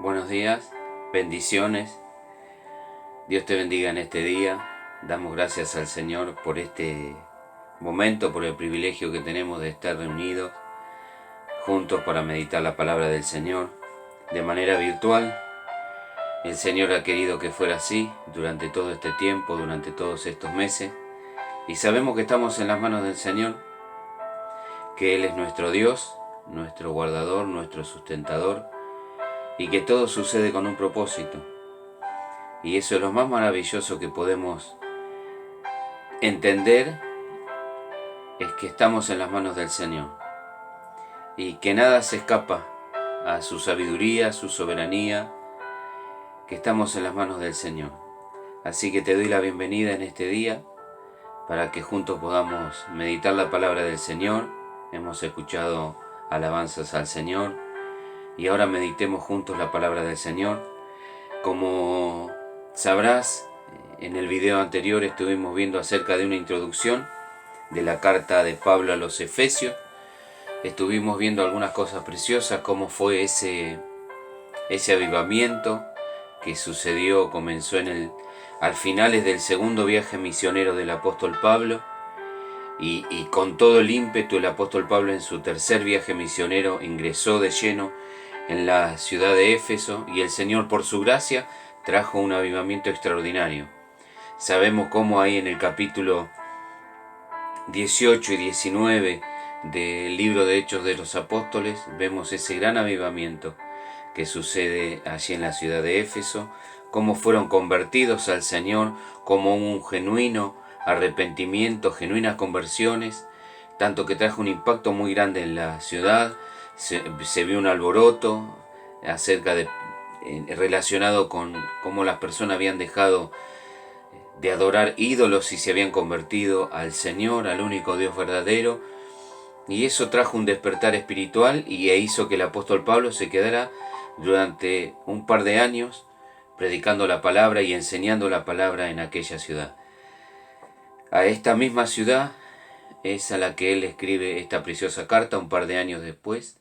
Buenos días, bendiciones. Dios te bendiga en este día. Damos gracias al Señor por este momento, por el privilegio que tenemos de estar reunidos juntos para meditar la palabra del Señor de manera virtual. El Señor ha querido que fuera así durante todo este tiempo, durante todos estos meses, y sabemos que estamos en las manos del Señor, que Él es nuestro Dios, nuestro guardador, nuestro sustentador, y que todo sucede con un propósito. Y eso es lo más maravilloso que podemos entender, es que estamos en las manos del Señor y que nada se escapa a su sabiduría, a su soberanía, que estamos en las manos del Señor. Así que te doy la bienvenida en este día para que juntos podamos meditar la palabra del Señor. Hemos escuchado alabanzas al Señor y ahora meditemos juntos la palabra del Señor. Como sabrás, en el video anterior estuvimos viendo acerca de una introducción de la carta de Pablo a los Efesios. Estuvimos viendo algunas cosas preciosas, cómo fue ese avivamiento que sucedió, comenzó al finales del segundo viaje misionero del apóstol Pablo, y con todo el ímpetu el apóstol Pablo en su tercer viaje misionero ingresó de lleno en la ciudad de Éfeso, y el Señor por su gracia trajo un avivamiento extraordinario. Sabemos cómo ahí en el capítulo 18 y 19 del libro de Hechos de los Apóstoles vemos ese gran avivamiento que sucede allí en la ciudad de Éfeso, cómo fueron convertidos al Señor, como un genuino arrepentimiento, genuinas conversiones, tanto que trajo un impacto muy grande en la ciudad. Se vio un alboroto relacionado con cómo las personas habían dejado de adorar ídolos y se habían convertido al Señor, al único Dios verdadero, y eso trajo un despertar espiritual y hizo que el apóstol Pablo se quedara durante un par de años predicando la palabra y enseñando la palabra en aquella ciudad. A esta misma ciudad es a la que él escribe esta preciosa carta un par de años después,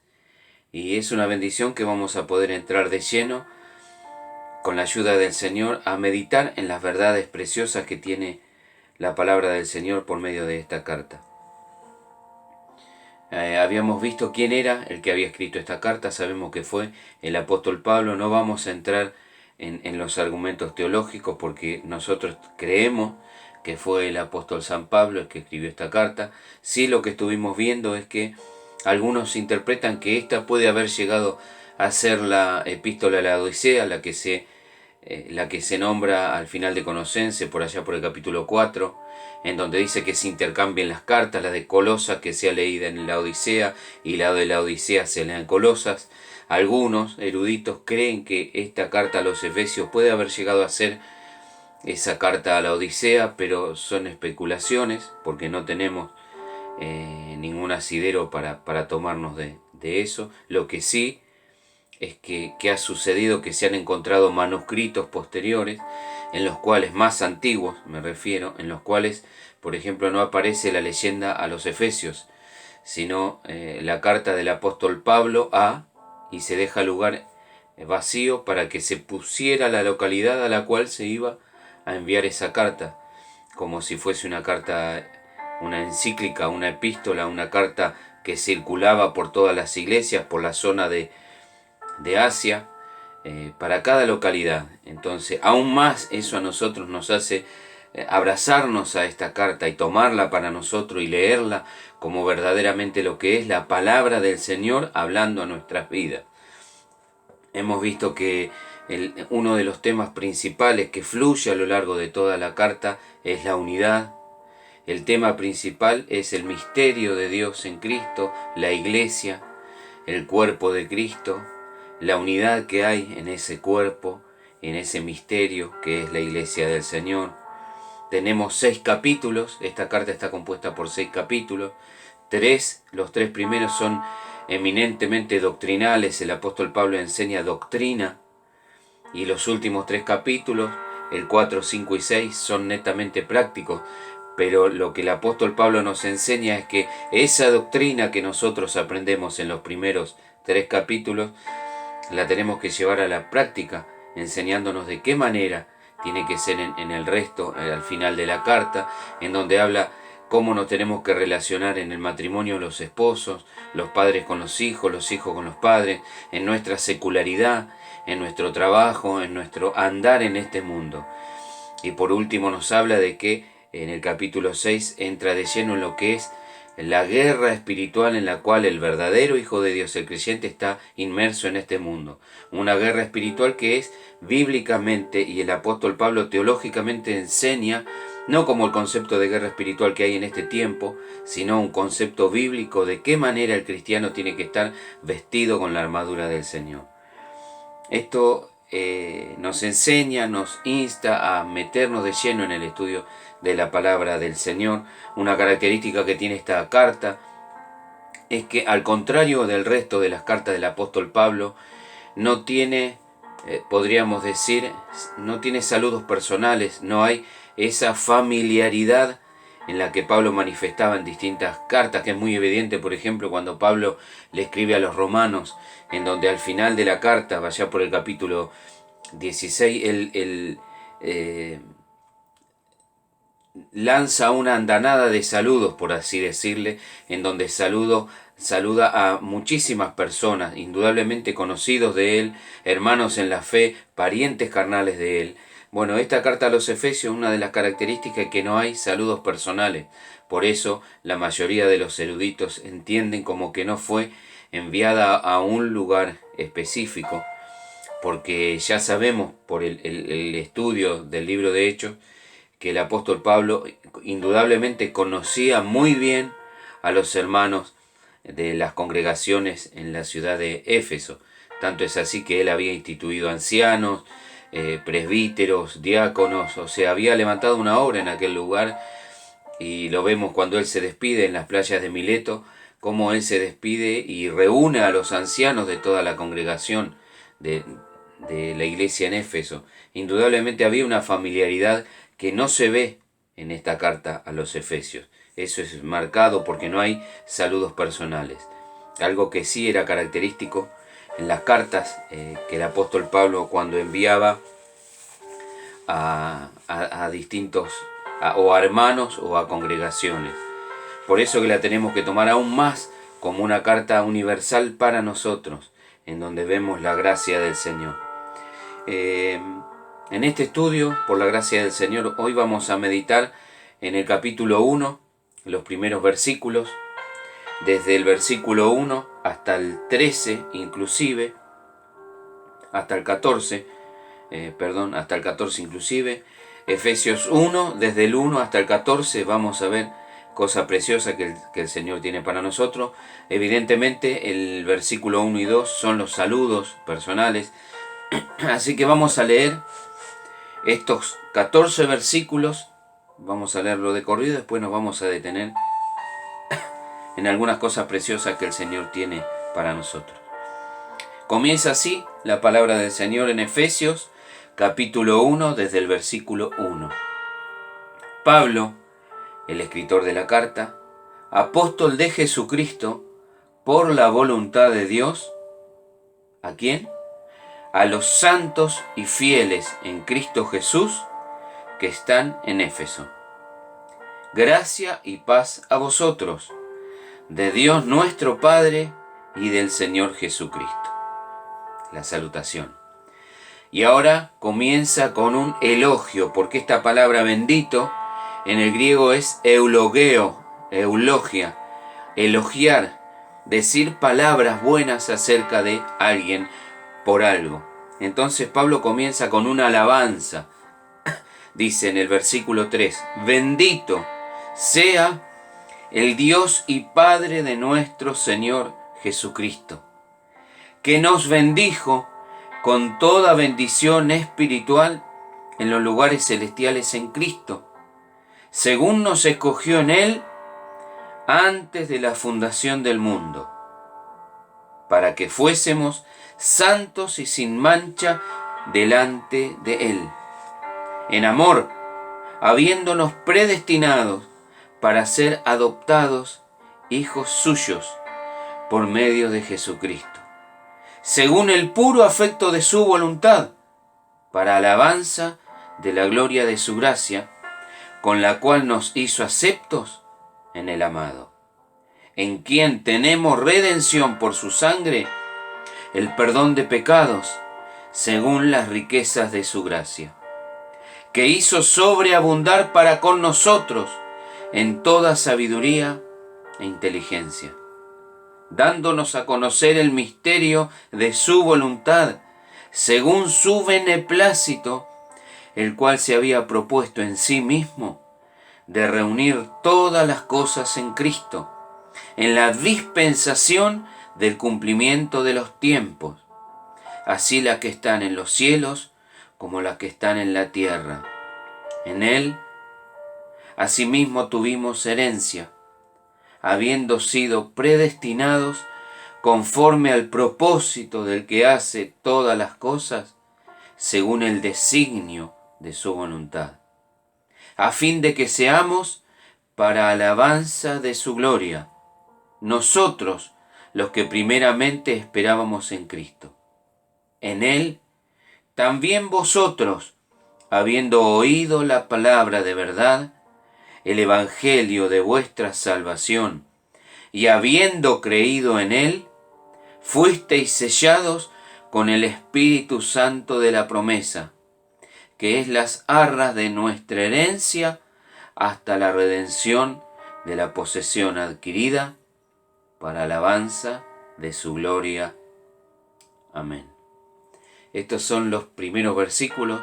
y es una bendición que vamos a poder entrar de lleno con la ayuda del Señor a meditar en las verdades preciosas que tiene la palabra del Señor por medio de esta carta. Habíamos visto quién era el que había escrito esta carta, sabemos que fue el apóstol Pablo. No vamos a entrar en los argumentos teológicos porque nosotros creemos que fue el apóstol San Pablo el que escribió esta carta. Sí, lo que estuvimos viendo es que algunos interpretan que esta puede haber llegado a ser la epístola a la Odisea, la que se nombra al final de Colosenses, por allá por el capítulo 4, en donde dice que se intercambien las cartas, la de Colosas que sea leída en la Odisea y la de la Odisea se lea en Colosas. Algunos eruditos creen que esta carta a los Efesios puede haber llegado a ser esa carta a la Odisea, pero son especulaciones porque no tenemos ningún asidero para tomarnos de eso. Lo que sí es que ha sucedido que se han encontrado manuscritos posteriores, en los cuales, más antiguos me refiero, en los cuales, por ejemplo, no aparece la leyenda a los Efesios, sino la carta del apóstol Pablo y se deja lugar vacío para que se pusiera la localidad a la cual se iba a enviar esa carta, como si fuese una carta, una encíclica, una epístola, una carta que circulaba por todas las iglesias, por la zona de Asia, para cada localidad. Entonces, aún más eso a nosotros nos hace abrazarnos a esta carta y tomarla para nosotros y leerla como verdaderamente lo que es la palabra del Señor hablando a nuestras vidas. Hemos visto que uno de los temas principales que fluye a lo largo de toda la carta es la unidad. El tema principal es el misterio de Dios en Cristo, la iglesia, el cuerpo de Cristo, la unidad que hay en ese cuerpo, en ese misterio que es la iglesia del Señor. Tenemos 6 capítulos, esta carta está compuesta por 6 capítulos. Los 3 primeros son eminentemente doctrinales, el apóstol Pablo enseña doctrina, y los últimos 3 capítulos, el 4, 5 y 6, son netamente prácticos. Pero lo que el apóstol Pablo nos enseña es que esa doctrina que nosotros aprendemos en los primeros 3 capítulos la tenemos que llevar a la práctica, enseñándonos de qué manera tiene que ser en el resto, al final de la carta, en donde habla cómo nos tenemos que relacionar en el matrimonio los esposos, los padres con los hijos con los padres, en nuestra secularidad, en nuestro trabajo, en nuestro andar en este mundo. Y por último nos habla de que en el capítulo 6 entra de lleno en lo que es la guerra espiritual en la cual el verdadero Hijo de Dios, el creyente, está inmerso en este mundo. Una guerra espiritual que es bíblicamente, y el apóstol Pablo teológicamente enseña, no como el concepto de guerra espiritual que hay en este tiempo, sino un concepto bíblico de qué manera el cristiano tiene que estar vestido con la armadura del Señor. Esto nos enseña, nos insta a meternos de lleno en el estudio de la palabra del Señor. Una característica que tiene esta carta es que, al contrario del resto de las cartas del apóstol Pablo, no tiene, podríamos decir, no tiene saludos personales, no hay esa familiaridad en la que Pablo manifestaba en distintas cartas, que es muy evidente, por ejemplo, cuando Pablo le escribe a los romanos, en donde al final de la carta, vaya por el capítulo 16, él lanza una andanada de saludos, por así decirle, en donde saluda a muchísimas personas, indudablemente conocidos de él, hermanos en la fe, parientes carnales de él. Bueno, esta carta a los Efesios, una de las características es que no hay saludos personales. Por eso la mayoría de los eruditos entienden como que no fue enviada a un lugar específico, porque ya sabemos por el estudio del libro de Hechos que el apóstol Pablo indudablemente conocía muy bien a los hermanos de las congregaciones en la ciudad de Éfeso. Tanto es así que él había instituido ancianos, presbíteros, diáconos, o sea, había levantado una obra en aquel lugar, y lo vemos cuando él se despide en las playas de Mileto, cómo él se despide y reúne a los ancianos de toda la congregación de la iglesia en Éfeso. Indudablemente había una familiaridad que no se ve en esta carta a los Efesios. Eso es marcado porque no hay saludos personales. Algo que sí era característico en las cartas que el apóstol Pablo, cuando enviaba a distintos o a hermanos o a congregaciones. Por eso que la tenemos que tomar aún más como una carta universal para nosotros, en donde vemos la gracia del Señor. En este estudio, por la gracia del Señor, hoy vamos a meditar en el capítulo 1, los primeros versículos, desde el versículo 1 hasta el 13 inclusive, hasta el 14 inclusive, Efesios 1, desde el 1 hasta el 14, vamos a ver cosa preciosa que el Señor tiene para nosotros. Evidentemente el versículo 1 y 2 son los saludos personales, así que vamos a leer estos 14 versículos, vamos a leerlo de corrido, después nos vamos a detener en algunas cosas preciosas que el Señor tiene para nosotros. Comienza así la palabra del Señor en Efesios, capítulo 1, desde el versículo 1. Pablo, el escritor de la carta, apóstol de Jesucristo, por la voluntad de Dios, ¿a quién? A los santos y fieles en Cristo Jesús que están en Éfeso. Gracia y paz a vosotros, de Dios nuestro Padre y del Señor Jesucristo. La salutación. Y ahora comienza con un elogio, porque esta palabra bendito en el griego es eulogeo, eulogia, elogiar, decir palabras buenas acerca de alguien por algo. Entonces Pablo comienza con una alabanza. Dice en el versículo 3, bendito sea el Dios y Padre de nuestro Señor Jesucristo, que nos bendijo con toda bendición espiritual en los lugares celestiales en Cristo, según nos escogió en Él antes de la fundación del mundo, para que fuésemos santos y sin mancha delante de Él, en amor, habiéndonos predestinados para ser adoptados hijos suyos por medio de Jesucristo, según el puro afecto de su voluntad, para alabanza de la gloria de su gracia, con la cual nos hizo aceptos en el amado, en quien tenemos redención por su sangre, el perdón de pecados, según las riquezas de su gracia, que hizo sobreabundar para con nosotros en toda sabiduría e inteligencia, dándonos a conocer el misterio de su voluntad, según su beneplácito, el cual se había propuesto en sí mismo de reunir todas las cosas en Cristo, en la dispensación del cumplimiento de los tiempos, así las que están en los cielos como las que están en la tierra. En Él, asimismo, tuvimos herencia, habiendo sido predestinados conforme al propósito del que hace todas las cosas, según el designio de su voluntad, a fin de que seamos para alabanza de su gloria, nosotros los que primeramente esperábamos en Cristo. En Él también vosotros, habiendo oído la palabra de verdad, el evangelio de vuestra salvación, y habiendo creído en Él, fuisteis sellados con el Espíritu Santo de la promesa, que es las arras de nuestra herencia hasta la redención de la posesión adquirida para alabanza de su gloria. Amén. Estos son los primeros versículos,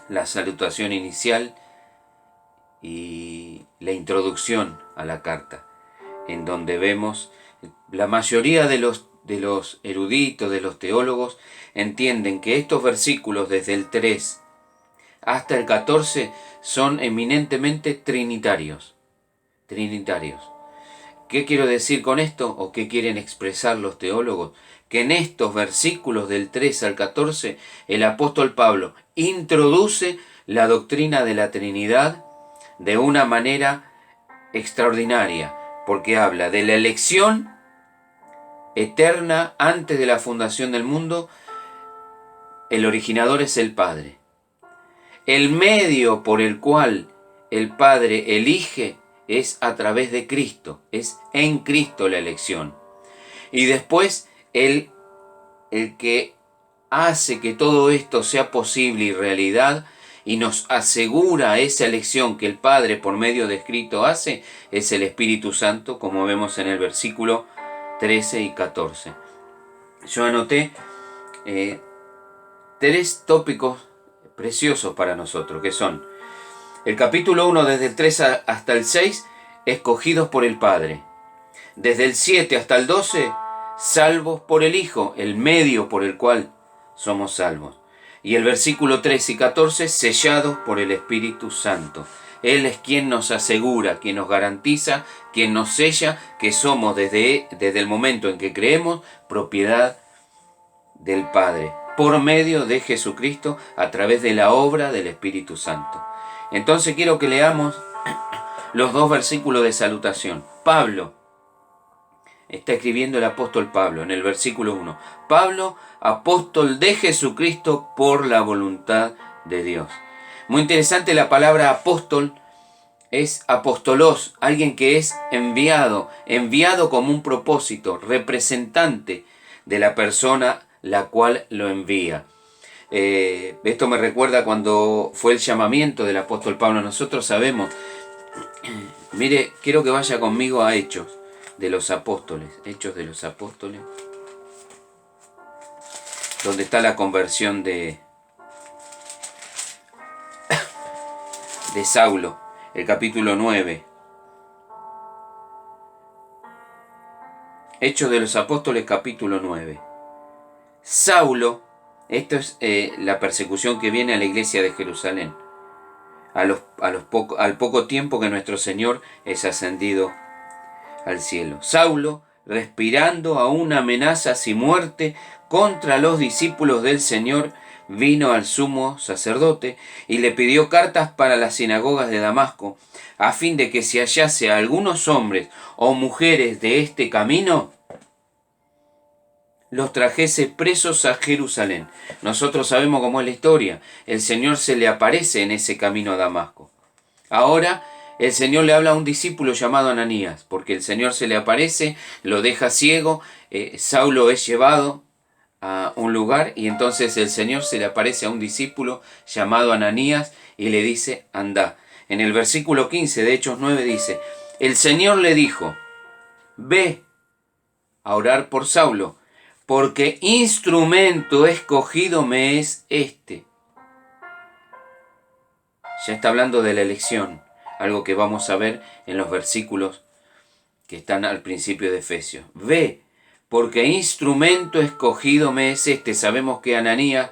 la salutación inicial y la introducción a la carta, en donde vemos la mayoría de los eruditos, de los teólogos, entienden que estos versículos desde el 3 hasta el 14 son eminentemente trinitarios. ¿Qué quiero decir con esto o qué quieren expresar los teólogos? Que en estos versículos del 3 al 14 el apóstol Pablo introduce la doctrina de la Trinidad de una manera extraordinaria, porque habla de la elección eterna antes de la fundación del mundo. El originador es el Padre. El medio por el cual el Padre elige es a través de Cristo, es en Cristo la elección. Y después el que hace que todo esto sea posible y realidad y nos asegura esa elección que el Padre por medio de Cristo hace, es el Espíritu Santo, como vemos en el versículo 13 y 14. Yo anoté 3 tópicos preciosos para nosotros, que son el capítulo 1 desde el 3 hasta el 6, escogidos por el Padre. Desde el 7 hasta el 12, salvos por el Hijo, el medio por el cual somos salvos. Y el versículo 13 y 14, sellados por el Espíritu Santo. Él es quien nos asegura, quien nos garantiza, quien nos sella que somos desde el momento en que creemos propiedad del Padre, por medio de Jesucristo, a través de la obra del Espíritu Santo. Entonces quiero que leamos los 2 versículos de salutación. Pablo, está escribiendo el apóstol Pablo en el versículo 1. Pablo, apóstol de Jesucristo por la voluntad de Dios. Muy interesante, la palabra apóstol es apóstolos, alguien que es enviado como un propósito, representante de la persona la cual lo envía. Esto me recuerda cuando fue el llamamiento del apóstol Pablo. Nosotros sabemos, mire, quiero que vaya conmigo a Hechos de los Apóstoles, donde está la conversión de Saulo, el capítulo 9. Hechos de los Apóstoles, capítulo 9. Saulo, esto es la persecución que viene a la iglesia de Jerusalén, al poco tiempo que nuestro Señor es ascendido al cielo. Saulo, respirando aún amenazas y muerte contra los discípulos del Señor, vino al sumo sacerdote y le pidió cartas para las sinagogas de Damasco, a fin de que si hallase a algunos hombres o mujeres de este camino, los trajese presos a Jerusalén. Nosotros sabemos cómo es la historia. El Señor se le aparece en ese camino a Damasco. Ahora el Señor le habla a un discípulo llamado Ananías, porque el Señor se le aparece, lo deja ciego, Saulo es llevado a un lugar y entonces el Señor se le aparece a un discípulo llamado Ananías y le dice, anda. En el versículo 15 de Hechos 9 dice, el Señor le dijo, ve a orar por Saulo, porque instrumento escogido me es este. Ya está hablando de la elección, algo que vamos a ver en los versículos que están al principio de Efesios. Ve, porque instrumento escogido me es este. Sabemos que Ananías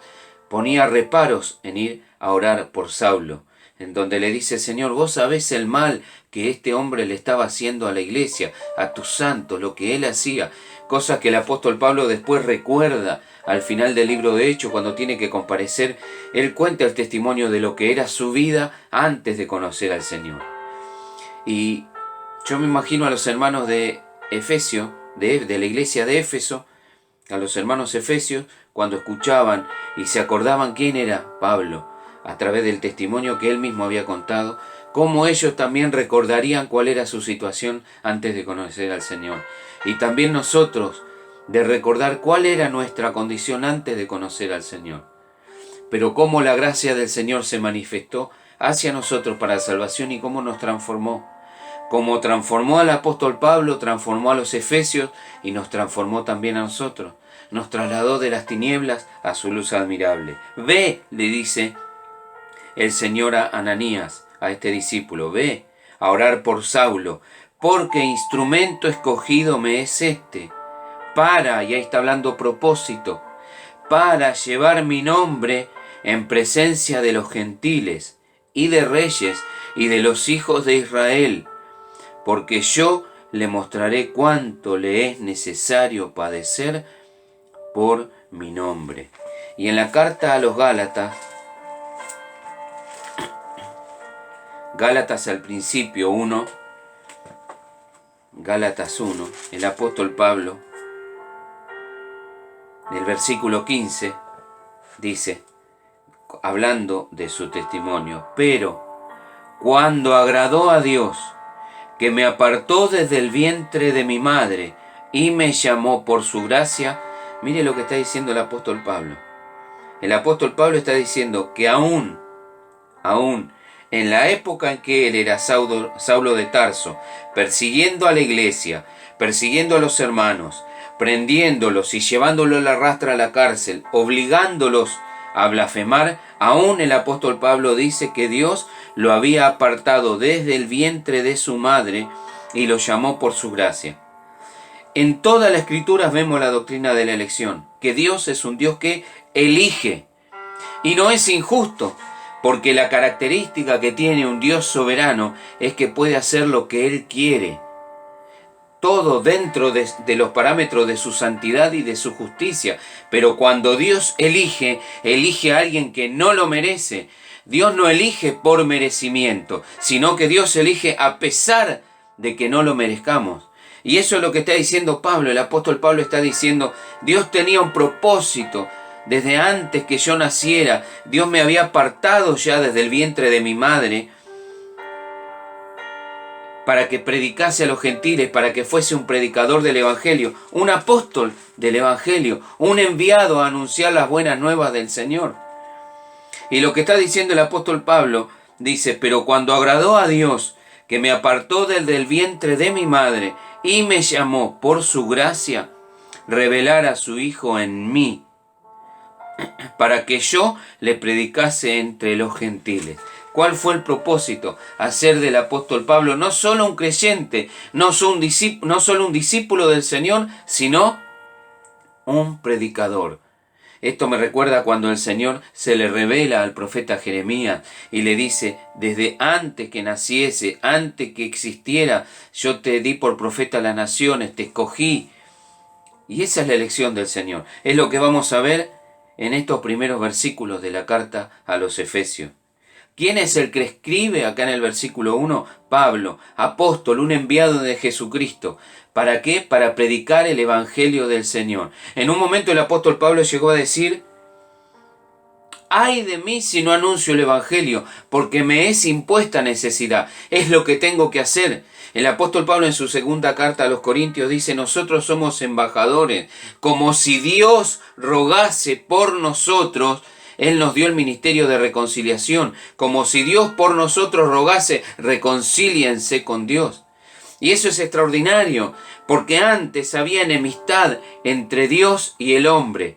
ponía reparos en ir a orar por Saulo, en donde le dice, Señor, vos sabés el mal que este hombre le estaba haciendo a la iglesia, a tus santos, lo que él hacía, cosas que el apóstol Pablo después recuerda al final del libro de Hechos, cuando tiene que comparecer, él cuenta el testimonio de lo que era su vida antes de conocer al Señor. Y yo me imagino a los hermanos de Efesio, de la iglesia de Éfeso, a los hermanos efesios, cuando escuchaban y se acordaban quién era Pablo, a través del testimonio que él mismo había contado, cómo ellos también recordarían cuál era su situación antes de conocer al Señor. Y también nosotros, de recordar cuál era nuestra condición antes de conocer al Señor. Pero cómo la gracia del Señor se manifestó hacia nosotros para la salvación y cómo nos transformó. Como transformó al apóstol Pablo, transformó a los efesios y nos transformó también a nosotros. Nos trasladó de las tinieblas a su luz admirable. Ve, le dice el Señor a Ananías, a este discípulo, ve a orar por Saulo, porque instrumento escogido me es este, para, y ahí está hablando propósito, para llevar mi nombre en presencia de los gentiles y de reyes y de los hijos de Israel, porque yo le mostraré cuánto le es necesario padecer por mi nombre. Y en la carta a los Gálatas al principio 1, Gálatas 1, el apóstol Pablo, del versículo 15, dice, hablando de su testimonio, pero cuando agradó a Dios, que me apartó desde el vientre de mi madre y me llamó por su gracia, mire lo que está diciendo el apóstol Pablo. El apóstol Pablo está diciendo que aún en la época en que él era Saulo de Tarso, persiguiendo a la iglesia, persiguiendo a los hermanos, prendiéndolos y llevándolos a la rastra a la cárcel, obligándolos a blasfemar, aún el apóstol Pablo dice que Dios lo había apartado desde el vientre de su madre y lo llamó por su gracia. En todas las escrituras vemos la doctrina de la elección, que Dios es un Dios que elige y no es injusto, porque la característica que tiene un Dios soberano es que puede hacer lo que Él quiere. Todo dentro de los parámetros de su santidad y de su justicia. Pero cuando Dios elige a alguien que no lo merece. Dios no elige por merecimiento, sino que Dios elige a pesar de que no lo merezcamos. Y eso es lo que está diciendo Pablo. El apóstol Pablo está diciendo, Dios tenía un propósito. Desde antes que yo naciera, Dios me había apartado ya desde el vientre de mi madre para que predicase a los gentiles, para que fuese un predicador del Evangelio, un apóstol del Evangelio, un enviado a anunciar las buenas nuevas del Señor. Y lo que está diciendo el apóstol Pablo, dice, pero cuando agradó a Dios, que me apartó desde el vientre de mi madre y me llamó por su gracia, revelar a su Hijo en mí, para que yo le predicase entre los gentiles. ¿Cuál fue el propósito? Hacer del apóstol Pablo no solo un creyente, no solo un discípulo del Señor, sino un predicador. Esto me recuerda cuando el Señor se le revela al profeta Jeremías y le dice, desde antes que naciese, antes que existiera, yo te di por profeta a las naciones, te escogí. Y esa es la elección del Señor. Es lo que vamos a ver en estos primeros versículos de la carta a los Efesios. ¿Quién es el que escribe acá en el versículo 1? Pablo, apóstol, un enviado de Jesucristo. ¿Para qué? Para predicar el evangelio del Señor. En un momento el apóstol Pablo llegó a decir: ¡ay de mí si no anuncio el evangelio! Porque me es impuesta necesidad. Es lo que tengo que hacer. El apóstol Pablo en su segunda carta a los Corintios dice: nosotros somos embajadores, como si Dios rogase por nosotros. Él nos dio el ministerio de reconciliación, como si Dios por nosotros rogase: reconcíliense con Dios. Y eso es extraordinario, porque antes había enemistad entre Dios y el hombre.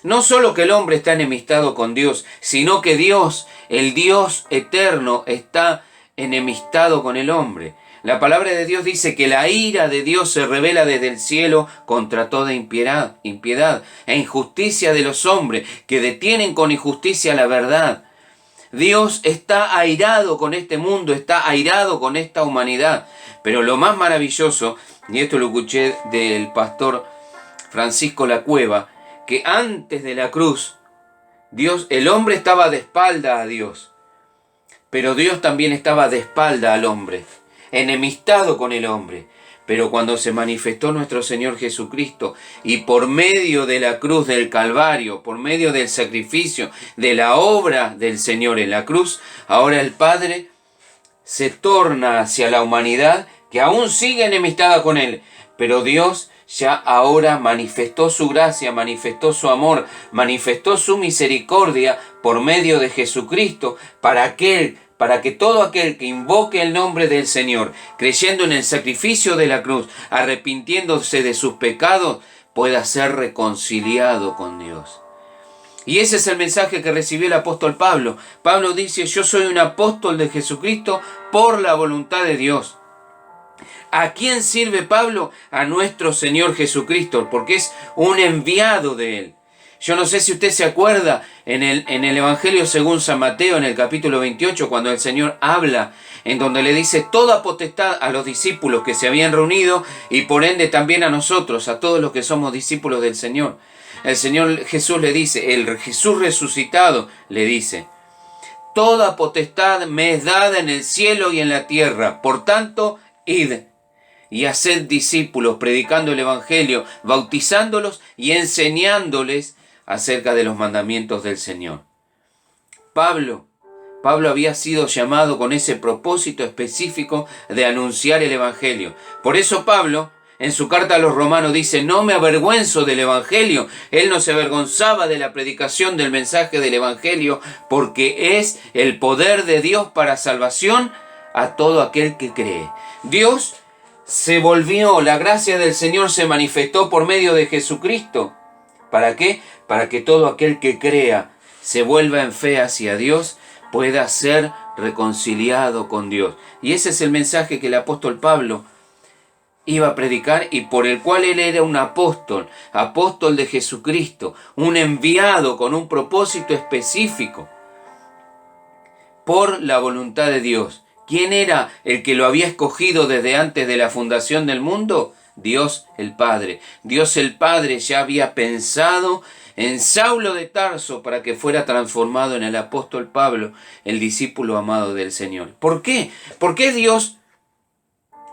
No solo que el hombre está enemistado con Dios, sino que Dios, el Dios eterno, está enemistado con el hombre. La palabra de Dios dice que la ira de Dios se revela desde el cielo contra toda impiedad e injusticia de los hombres que detienen con injusticia la verdad. Dios está airado con este mundo, está airado con esta humanidad. Pero lo más maravilloso, y esto lo escuché del pastor Francisco Lacueva, que antes de la cruz, el hombre estaba de espalda a Dios, pero Dios también estaba de espalda al hombre, enemistado con el hombre. Pero cuando se manifestó nuestro Señor Jesucristo y por medio de la cruz del Calvario, por medio del sacrificio, de la obra del Señor en la cruz, ahora el Padre se torna hacia la humanidad que aún sigue enemistada con Él. Pero Dios ya ahora manifestó su gracia, manifestó su amor, manifestó su misericordia por medio de Jesucristo para que todo aquel que invoque el nombre del Señor, creyendo en el sacrificio de la cruz, arrepintiéndose de sus pecados, pueda ser reconciliado con Dios. Y ese es el mensaje que recibió el apóstol Pablo. Pablo dice: yo soy un apóstol de Jesucristo por la voluntad de Dios. ¿A quién sirve Pablo? A nuestro Señor Jesucristo, porque es un enviado de Él. Yo no sé si usted se acuerda en el Evangelio según San Mateo, en el capítulo 28, cuando el Señor habla, en donde le dice toda potestad a los discípulos que se habían reunido y por ende también a nosotros, a todos los que somos discípulos del Señor. El Señor Jesús le dice, el Jesús resucitado le dice: toda potestad me es dada en el cielo y en la tierra. Por tanto, id y haced discípulos, predicando el Evangelio, bautizándolos y enseñándoles acerca de los mandamientos del Señor. Pablo había sido llamado con ese propósito específico de anunciar el Evangelio. Por eso Pablo, en su carta a los Romanos, dice: no me avergüenzo del Evangelio. Él no se avergonzaba de la predicación del mensaje del Evangelio, porque es el poder de Dios para salvación a todo aquel que cree. Dios se volvió, la gracia del Señor se manifestó por medio de Jesucristo. ¿Para qué? Para que todo aquel que crea, se vuelva en fe hacia Dios, pueda ser reconciliado con Dios. Y ese es el mensaje que el apóstol Pablo iba a predicar y por el cual él era un apóstol de Jesucristo, un enviado con un propósito específico por la voluntad de Dios. ¿Quién era el que lo había escogido desde antes de la fundación del mundo? Dios el Padre. Dios el Padre ya había pensado en Saulo de Tarso para que fuera transformado en el apóstol Pablo, el discípulo amado del Señor. ¿Por qué? ¿Por qué Dios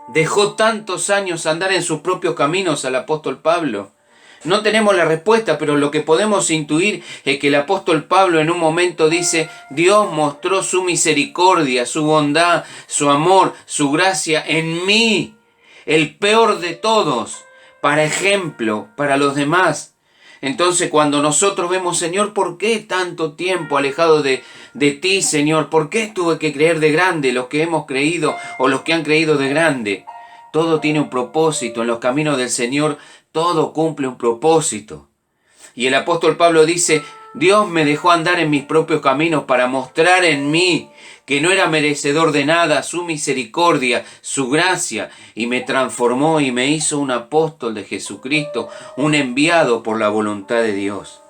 dejó tantos años andar en sus propios caminos al apóstol Pablo? No tenemos la respuesta, pero lo que podemos intuir es que el apóstol Pablo en un momento dice: Dios mostró su misericordia, su bondad, su amor, su gracia en mí, el peor de todos, para ejemplo para los demás. Entonces cuando nosotros vemos: Señor, ¿por qué tanto tiempo alejado de ti, Señor? ¿Por qué tuve que creer de grande los que hemos creído o los que han creído de grande? Todo tiene un propósito. En los caminos del Señor todo cumple un propósito. Y el apóstol Pablo dice: Dios me dejó andar en mis propios caminos para mostrar en mí que no era merecedor de nada, su misericordia, su gracia, y me transformó y me hizo un apóstol de Jesucristo, un enviado por la voluntad de Dios.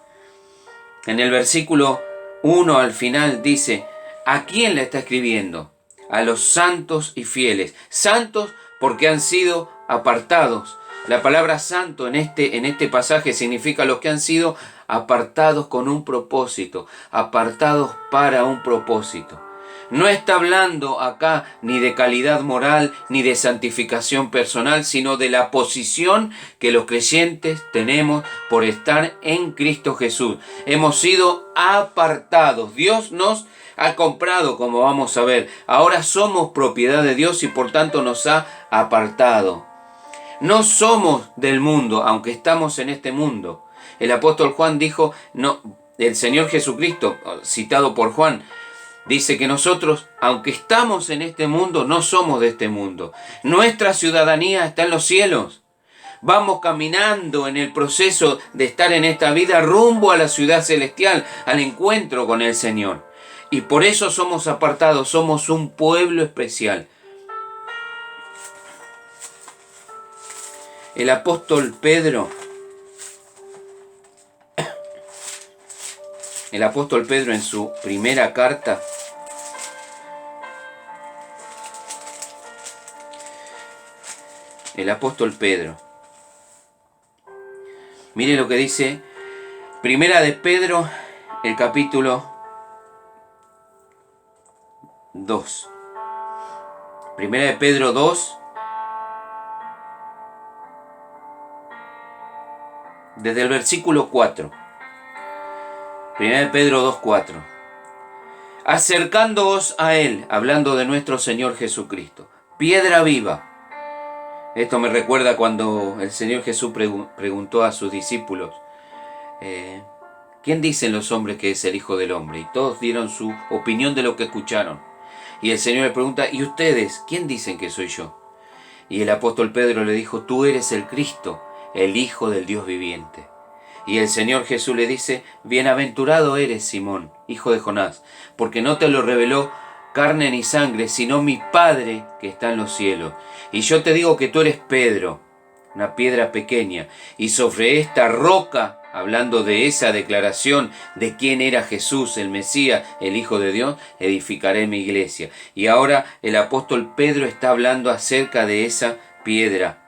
En el versículo 1 al final dice: ¿a quién le está escribiendo? A los santos y fieles. Santos porque han sido apartados. La palabra santo en este pasaje significa los que han sido apartados con un propósito, apartados para un propósito. No está hablando acá ni de calidad moral, ni de santificación personal, sino de la posición que los creyentes tenemos por estar en Cristo Jesús. Hemos sido apartados. Dios nos ha comprado, como vamos a ver. Ahora somos propiedad de Dios y por tanto nos ha apartado. No somos del mundo, aunque estamos en este mundo. El apóstol Juan dijo, no, el Señor Jesucristo, citado por Juan, dice que nosotros, aunque estamos en este mundo, no somos de este mundo. Nuestra ciudadanía está en los cielos. Vamos caminando en el proceso de estar en esta vida rumbo a la ciudad celestial, al encuentro con el Señor. Y por eso somos apartados, somos un pueblo especial. El apóstol Pedro en su primera carta, el apóstol Pedro, mire lo que dice, primera de Pedro, el capítulo 2. Primera de Pedro 2, desde el versículo 4. Primera de Pedro 2, 4. Acercándoos a Él, hablando de nuestro Señor Jesucristo, piedra viva. Esto me recuerda cuando el Señor Jesús preguntó a sus discípulos, ¿quién dicen los hombres que es el Hijo del Hombre? Y todos dieron su opinión de lo que escucharon. Y el Señor le pregunta, ¿y ustedes? ¿Quién dicen que soy yo? Y el apóstol Pedro le dijo, tú eres el Cristo, el Hijo del Dios viviente. Y el Señor Jesús le dice, bienaventurado eres, Simón, hijo de Jonás, porque no te lo reveló carne ni sangre, sino mi Padre que está en los cielos. Y yo te digo que tú eres Pedro, una piedra pequeña, y sobre esta roca, hablando de esa declaración de quién era Jesús, el Mesías, el Hijo de Dios, edificaré mi iglesia. Y ahora el apóstol Pedro está hablando acerca de esa piedra,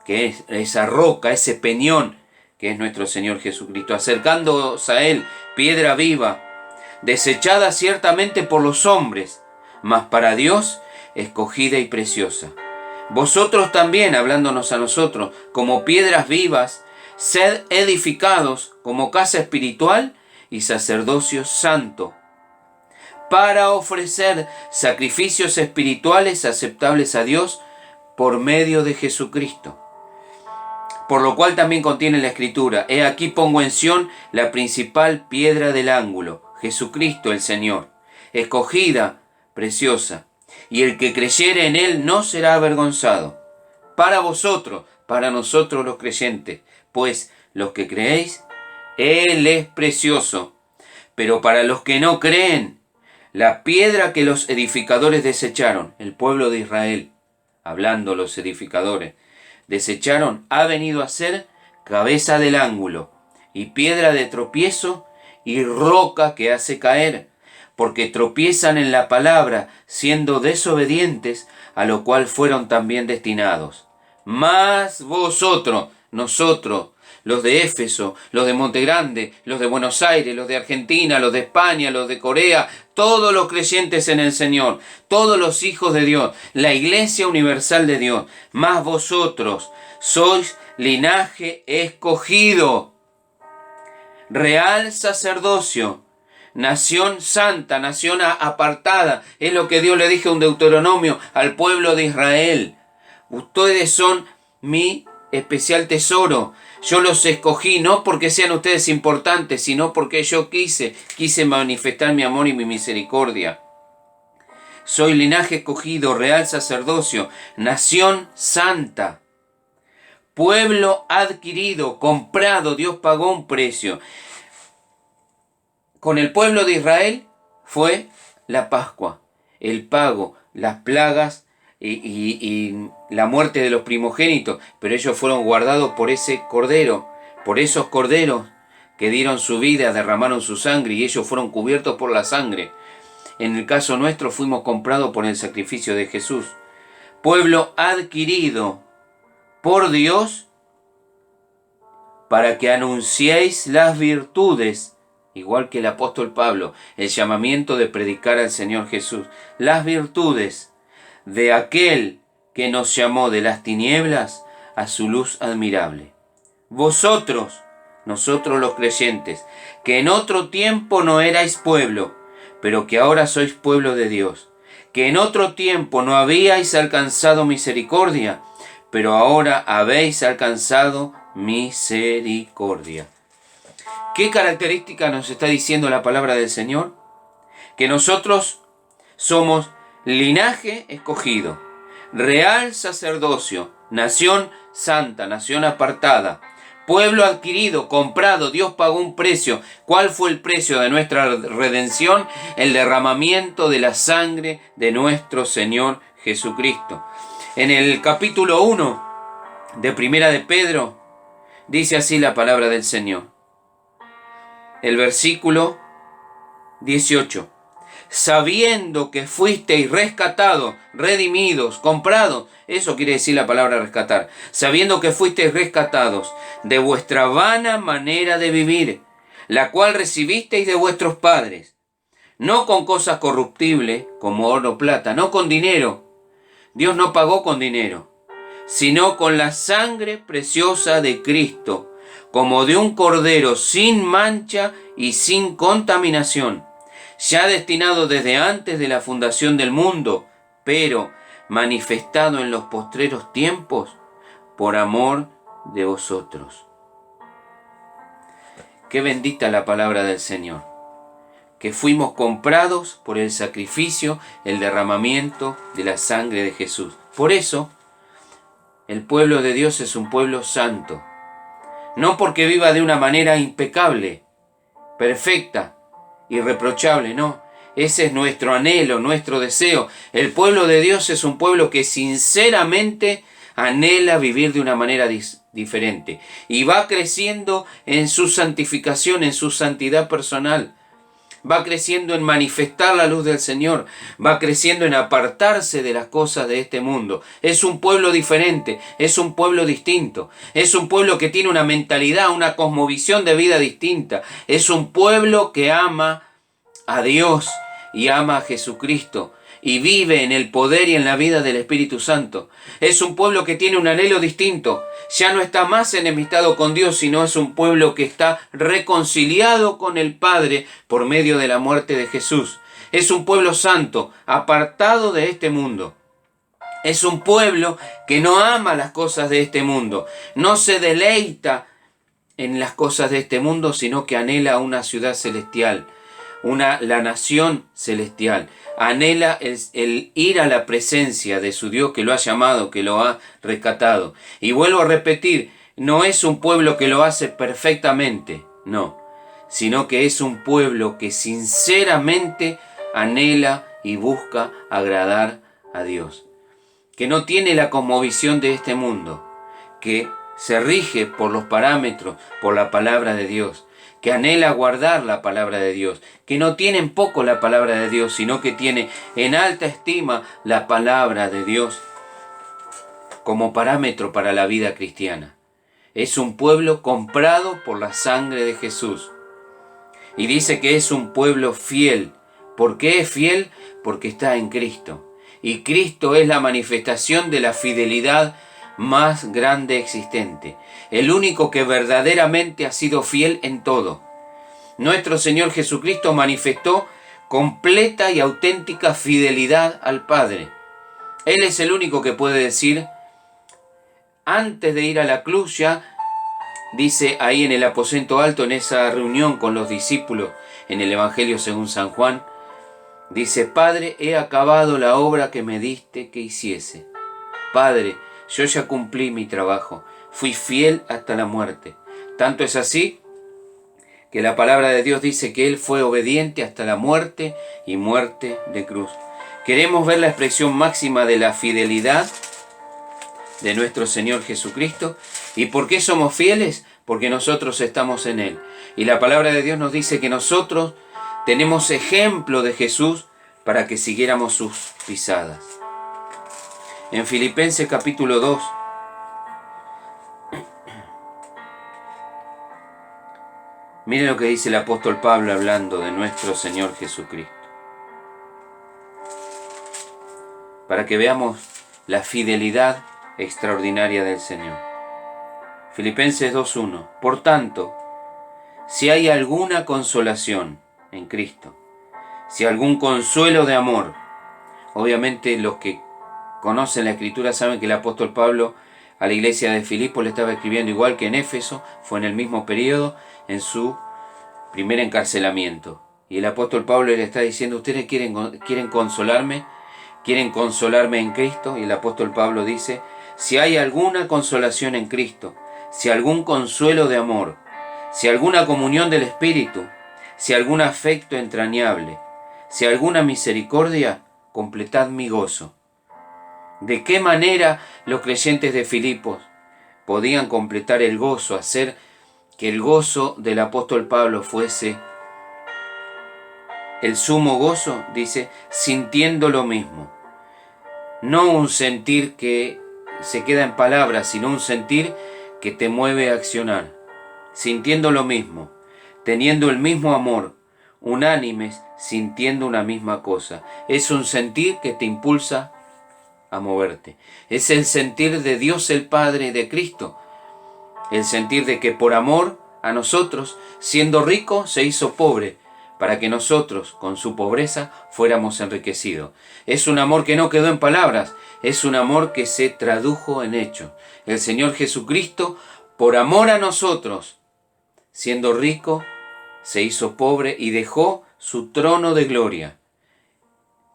que es esa roca, ese peñón, que es nuestro Señor Jesucristo, acercándoos a Él, piedra viva, desechada ciertamente por los hombres, mas para Dios escogida y preciosa. Vosotros también, hablándonos a nosotros, como piedras vivas, sed edificados como casa espiritual y sacerdocio santo, para ofrecer sacrificios espirituales aceptables a Dios por medio de Jesucristo. Por lo cual también contiene la Escritura, he aquí pongo en Sión la principal piedra del ángulo, Jesucristo el Señor, escogida, preciosa, y el que creyere en Él no será avergonzado. Para vosotros, para nosotros los creyentes, pues los que creéis, Él es precioso. Pero para los que no creen, la piedra que los edificadores desecharon, el pueblo de Israel, hablando los edificadores, desecharon, ha venido a ser cabeza del ángulo, y piedra de tropiezo, y roca que hace caer, porque tropiezan en la palabra, siendo desobedientes, a lo cual fueron también destinados. Mas vosotros, nosotros, los de Éfeso, los de Montegrande, los de Buenos Aires, los de Argentina, los de España, los de Corea, todos los creyentes en el Señor, todos los hijos de Dios, la Iglesia Universal de Dios, más vosotros sois linaje escogido, real sacerdocio, nación santa, nación apartada. Es lo que Dios le dijo en Deuteronomio al pueblo de Israel. Ustedes son mi especial tesoro. Yo los escogí no porque sean ustedes importantes, sino porque yo quise manifestar mi amor y mi misericordia. Soy linaje escogido, real sacerdocio, nación santa, pueblo adquirido, comprado. Dios pagó un precio. Con el pueblo de Israel fue la Pascua, el pago, las plagas y la muerte de los primogénitos, pero ellos fueron guardados por ese cordero, por esos corderos que dieron su vida, derramaron su sangre y ellos fueron cubiertos por la sangre. En el caso nuestro fuimos comprados por el sacrificio de Jesús. Pueblo adquirido por Dios para que anunciéis las virtudes igual que el apóstol Pablo, el llamamiento de predicar al Señor Jesús, las virtudes de aquel que nos llamó de las tinieblas a su luz admirable. Vosotros, nosotros los creyentes, que en otro tiempo no erais pueblo, pero que ahora sois pueblo de Dios, que en otro tiempo no habíais alcanzado misericordia, pero ahora habéis alcanzado misericordia. ¿Qué característica nos está diciendo la palabra del Señor? Que nosotros somos linaje escogido, real sacerdocio, nación santa, nación apartada, pueblo adquirido, comprado. Dios pagó un precio. ¿Cuál fue el precio de nuestra redención? El derramamiento de la sangre de nuestro Señor Jesucristo. En el capítulo 1 de Primera de Pedro, dice así la palabra del Señor. El versículo 18. Sabiendo que fuisteis rescatados, redimidos, comprados, eso quiere decir la palabra rescatar, sabiendo que fuisteis rescatados de vuestra vana manera de vivir, la cual recibisteis de vuestros padres, no con cosas corruptibles como oro o plata, no con dinero. Dios no pagó con dinero, sino con la sangre preciosa de Cristo, como de un cordero sin mancha y sin contaminación, ya destinado desde antes de la fundación del mundo, pero manifestado en los postreros tiempos por amor de vosotros. Qué bendita la palabra del Señor, que fuimos comprados por el sacrificio, el derramamiento de la sangre de Jesús. Por eso, el pueblo de Dios es un pueblo santo, no porque viva de una manera impecable, perfecta, irreprochable, no. Ese es nuestro anhelo, nuestro deseo. El pueblo de Dios es un pueblo que sinceramente anhela vivir de una manera diferente y va creciendo en su santificación, en su santidad personal. Va creciendo en manifestar la luz del Señor, va creciendo en apartarse de las cosas de este mundo. Es un pueblo diferente, es un pueblo distinto, es un pueblo que tiene una mentalidad, una cosmovisión de vida distinta. Es un pueblo que ama a Dios y ama a Jesucristo y vive en el poder y en la vida del Espíritu Santo. Es un pueblo que tiene un anhelo distinto. Ya no está más enemistado con Dios, sino es un pueblo que está reconciliado con el Padre por medio de la muerte de Jesús. Es un pueblo santo, apartado de este mundo. Es un pueblo que no ama las cosas de este mundo, no se deleita en las cosas de este mundo, sino que anhela una ciudad celestial, la nación celestial. Anhela el ir a la presencia de su Dios que lo ha llamado, que lo ha rescatado. Y vuelvo a repetir, no es un pueblo que lo hace perfectamente, no, sino que es un pueblo que sinceramente anhela y busca agradar a Dios, que no tiene la cosmovisión de este mundo, que se rige por los parámetros, por la palabra de Dios, que anhela guardar la palabra de Dios, que no tiene en poco la palabra de Dios, sino que tiene en alta estima la palabra de Dios como parámetro para la vida cristiana. Es un pueblo comprado por la sangre de Jesús. Y dice que es un pueblo fiel. ¿Por qué es fiel? Porque está en Cristo. Y Cristo es la manifestación de la fidelidad más grande existente. El único que verdaderamente ha sido fiel en todo. Nuestro Señor Jesucristo manifestó completa y auténtica fidelidad al Padre. Él es el único que puede decir, antes de ir a la cruz ya, dice ahí en el aposento alto, en esa reunión con los discípulos, en el Evangelio según San Juan, dice, Padre, he acabado la obra que me diste que hiciese. Padre, yo ya cumplí mi trabajo, fui fiel hasta la muerte. Tanto es así que la palabra de Dios dice que Él fue obediente hasta la muerte y muerte de cruz. Queremos ver la expresión máxima de la fidelidad de nuestro Señor Jesucristo. ¿Y por qué somos fieles? Porque nosotros estamos en Él. Y la palabra de Dios nos dice que nosotros tenemos ejemplo de Jesús para que siguiéramos sus pisadas. En Filipenses capítulo 2, Miren lo que dice el apóstol Pablo hablando de nuestro Señor Jesucristo. Para que veamos la fidelidad extraordinaria del Señor. Filipenses 2:1. Por tanto, si hay alguna consolación en Cristo, si algún consuelo de amor, obviamente los que conocen la Escritura saben que el apóstol Pablo a la iglesia de Filipos le estaba escribiendo igual que en Éfeso, fue en el mismo periodo, en su primer encarcelamiento. Y el apóstol Pablo le está diciendo, ¿ustedes quieren consolarme? ¿Quieren consolarme en Cristo? Y el apóstol Pablo dice, si hay alguna consolación en Cristo, si algún consuelo de amor, si alguna comunión del Espíritu, si algún afecto entrañable, si alguna misericordia, completad mi gozo. ¿De qué manera los creyentes de Filipos podían completar el gozo, hacer que el gozo del apóstol Pablo fuese el sumo gozo? Dice, sintiendo lo mismo. No un sentir que se queda en palabras, sino un sentir que te mueve a accionar. Sintiendo lo mismo, teniendo el mismo amor, unánimes, sintiendo una misma cosa. Es un sentir que te impulsa a moverte. Es el sentir de Dios el Padre y de Cristo. El sentir de que por amor a nosotros, siendo rico, se hizo pobre, para que nosotros, con su pobreza, fuéramos enriquecidos. Es un amor que no quedó en palabras, es un amor que se tradujo en hechos. El Señor Jesucristo, por amor a nosotros, siendo rico, se hizo pobre y dejó su trono de gloria,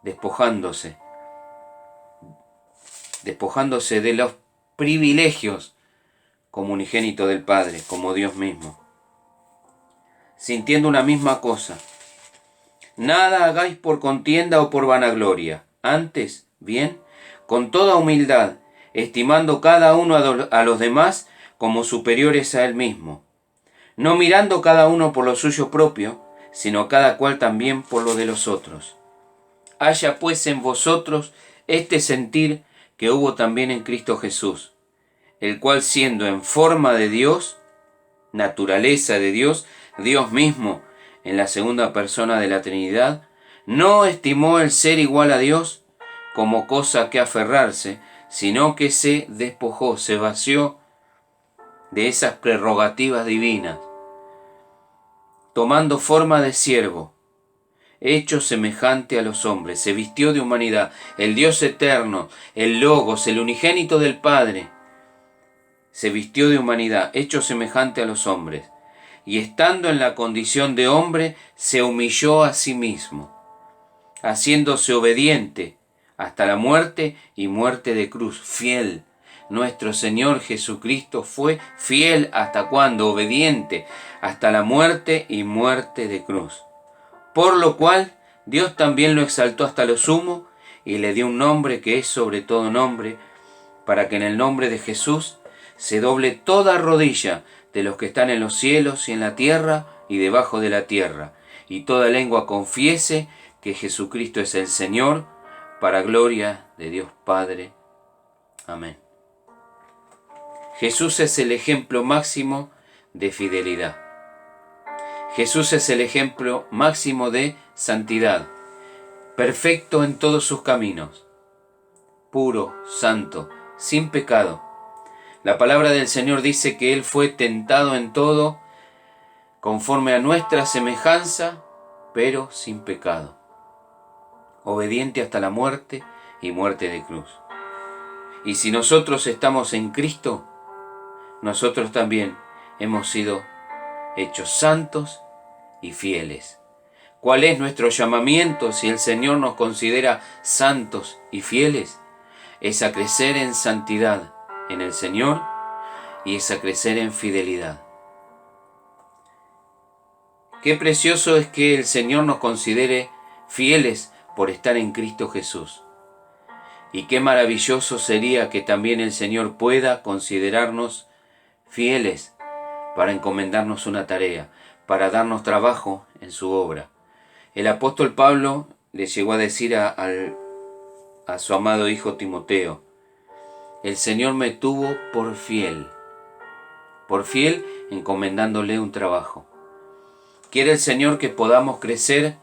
despojándose de los privilegios como unigénito del Padre, como Dios mismo, sintiendo una misma cosa. Nada hagáis por contienda o por vanagloria, antes, bien, con toda humildad, estimando cada uno a los demás como superiores a él mismo, no mirando cada uno por lo suyo propio, sino cada cual también por lo de los otros. Haya pues en vosotros este sentir que hubo también en Cristo Jesús, el cual siendo en forma de Dios, naturaleza de Dios, Dios mismo, en la segunda persona de la Trinidad, no estimó el ser igual a Dios como cosa que aferrarse, sino que se despojó, se vació de esas prerrogativas divinas, tomando forma de siervo, hecho semejante a los hombres, se vistió de humanidad, el Dios eterno, el Logos, el unigénito del Padre, se vistió de humanidad, hecho semejante a los hombres, y estando en la condición de hombre, se humilló a sí mismo, haciéndose obediente hasta la muerte y muerte de cruz, fiel. Nuestro Señor Jesucristo fue fiel hasta cuando, obediente hasta la muerte y muerte de cruz. Por lo cual Dios también lo exaltó hasta lo sumo y le dio un nombre que es sobre todo nombre, para que en el nombre de Jesús se doble toda rodilla de los que están en los cielos y en la tierra y debajo de la tierra, y toda lengua confiese que Jesucristo es el Señor, para gloria de Dios Padre. Amén. Jesús es el ejemplo máximo de fidelidad. Jesús es el ejemplo máximo de santidad, perfecto en todos sus caminos, puro, santo, sin pecado. La palabra del Señor dice que Él fue tentado en todo, conforme a nuestra semejanza, pero sin pecado, obediente hasta la muerte y muerte de cruz. Y si nosotros estamos en Cristo, nosotros también hemos sido hechos santos y fieles. ¿Cuál es nuestro llamamiento si el Señor nos considera santos y fieles? Es a crecer en santidad en el Señor y es a crecer en fidelidad. Qué precioso es que el Señor nos considere fieles por estar en Cristo Jesús. Y qué maravilloso sería que también el Señor pueda considerarnos fieles para encomendarnos una tarea, para darnos trabajo en su obra. El apóstol Pablo le llegó a decir a su amado hijo Timoteo, el Señor me tuvo por fiel encomendándole un trabajo. Quiere el Señor que podamos crecer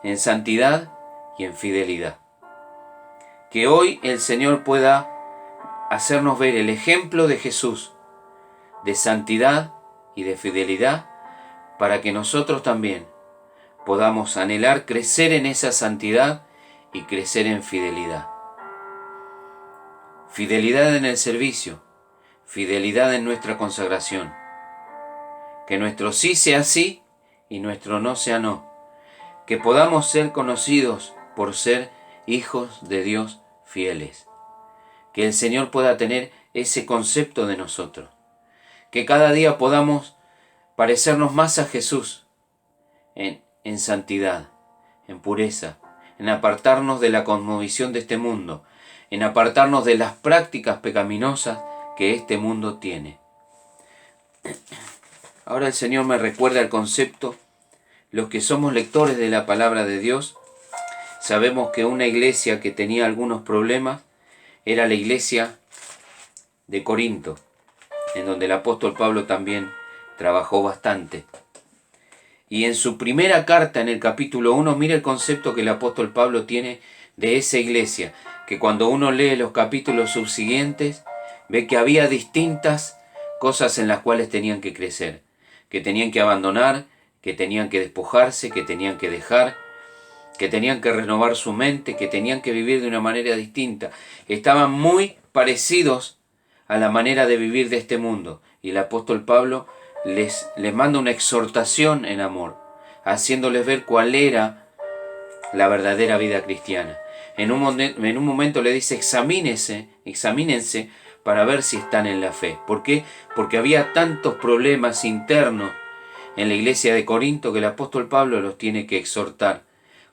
en santidad y en fidelidad. Que hoy el Señor pueda hacernos ver el ejemplo de Jesús, de santidad y de fidelidad, para que nosotros también podamos anhelar crecer en esa santidad y crecer en fidelidad. Fidelidad en el servicio, fidelidad en nuestra consagración. Que nuestro sí sea sí y nuestro no sea no. Que podamos ser conocidos por ser hijos de Dios fieles. Que el Señor pueda tener ese concepto de nosotros. Que cada día podamos parecernos más a Jesús en santidad, en pureza, en apartarnos de la cosmovisión de este mundo, en apartarnos de las prácticas pecaminosas que este mundo tiene. Ahora el Señor me recuerda el concepto. Los que somos lectores de la palabra de Dios, sabemos que una iglesia que tenía algunos problemas era la iglesia de Corinto, en donde el apóstol Pablo también trabajó bastante. Y en su primera carta, en el capítulo 1, mira el concepto que el apóstol Pablo tiene de esa iglesia, que cuando uno lee los capítulos subsiguientes, ve que había distintas cosas en las cuales tenían que crecer, que tenían que abandonar, que tenían que despojarse, que tenían que dejar, que tenían que renovar su mente, que tenían que vivir de una manera distinta. Estaban muy parecidos a la manera de vivir de este mundo. Y el apóstol Pablo les manda una exhortación en amor, haciéndoles ver cuál era la verdadera vida cristiana. En un momento le dice, examínense para ver si están en la fe. ¿Por qué? Porque había tantos problemas internos en la iglesia de Corinto que el apóstol Pablo los tiene que exhortar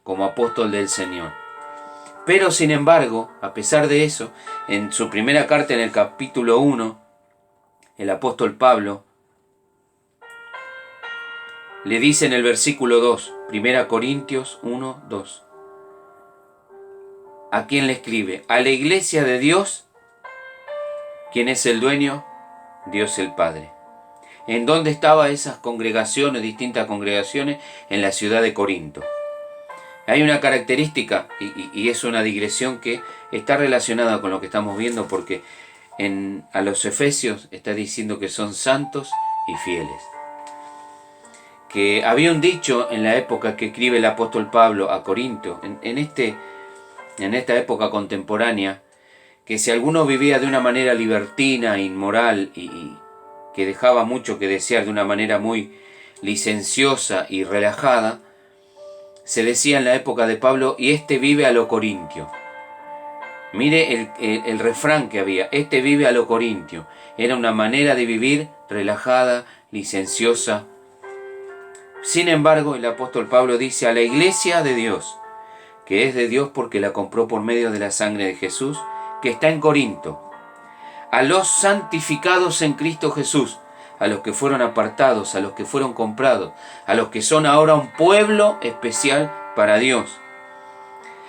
como apóstol del Señor. Pero sin embargo, a pesar de eso, en su primera carta, en el capítulo 1, el apóstol Pablo le dice en el versículo 2, 1 Corintios 1, 2. ¿A quién le escribe? A la iglesia de Dios. ¿Quién es el dueño? Dios el Padre. ¿En dónde estaban esas congregaciones, distintas congregaciones? En la ciudad de Corinto. Hay una característica, y es una digresión que está relacionada con lo que estamos viendo, porque a los Efesios está diciendo que son santos y fieles. Que había un dicho en la época que escribe el apóstol Pablo a Corinto, en esta época contemporánea, que si alguno vivía de una manera libertina, inmoral y que dejaba mucho que desear, de una manera muy licenciosa y relajada, se decía en la época de Pablo, y este vive a lo corintio. Mire el refrán que había, este vive a lo corintio. Era una manera de vivir relajada, licenciosa. Sin embargo, el apóstol Pablo dice a la iglesia de Dios, que es de Dios porque la compró por medio de la sangre de Jesús, que está en Corinto, a los santificados en Cristo Jesús, a los que fueron apartados, a los que fueron comprados, a los que son ahora un pueblo especial para Dios,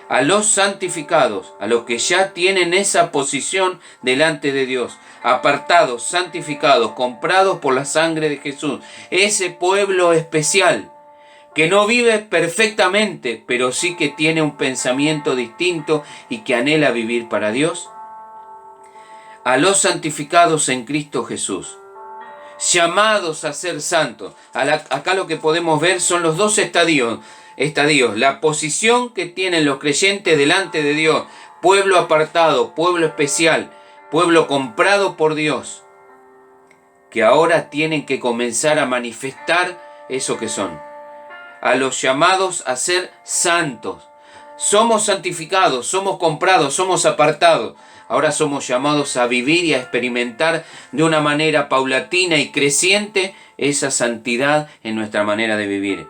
a los santificados, a los que ya tienen esa posición delante de Dios, apartados, santificados, comprados por la sangre de Jesús, ese pueblo especial que no vive perfectamente, pero sí que tiene un pensamiento distinto y que anhela vivir para Dios. A los santificados en Cristo Jesús, llamados a ser santos. Acá lo que podemos ver son los dos estadios, la posición que tienen los creyentes delante de Dios, pueblo apartado, pueblo especial, pueblo comprado por Dios, que ahora tienen que comenzar a manifestar eso que son. A los llamados a ser santos. Somos santificados, somos comprados, somos apartados. Ahora somos llamados a vivir y a experimentar de una manera paulatina y creciente esa santidad en nuestra manera de vivir.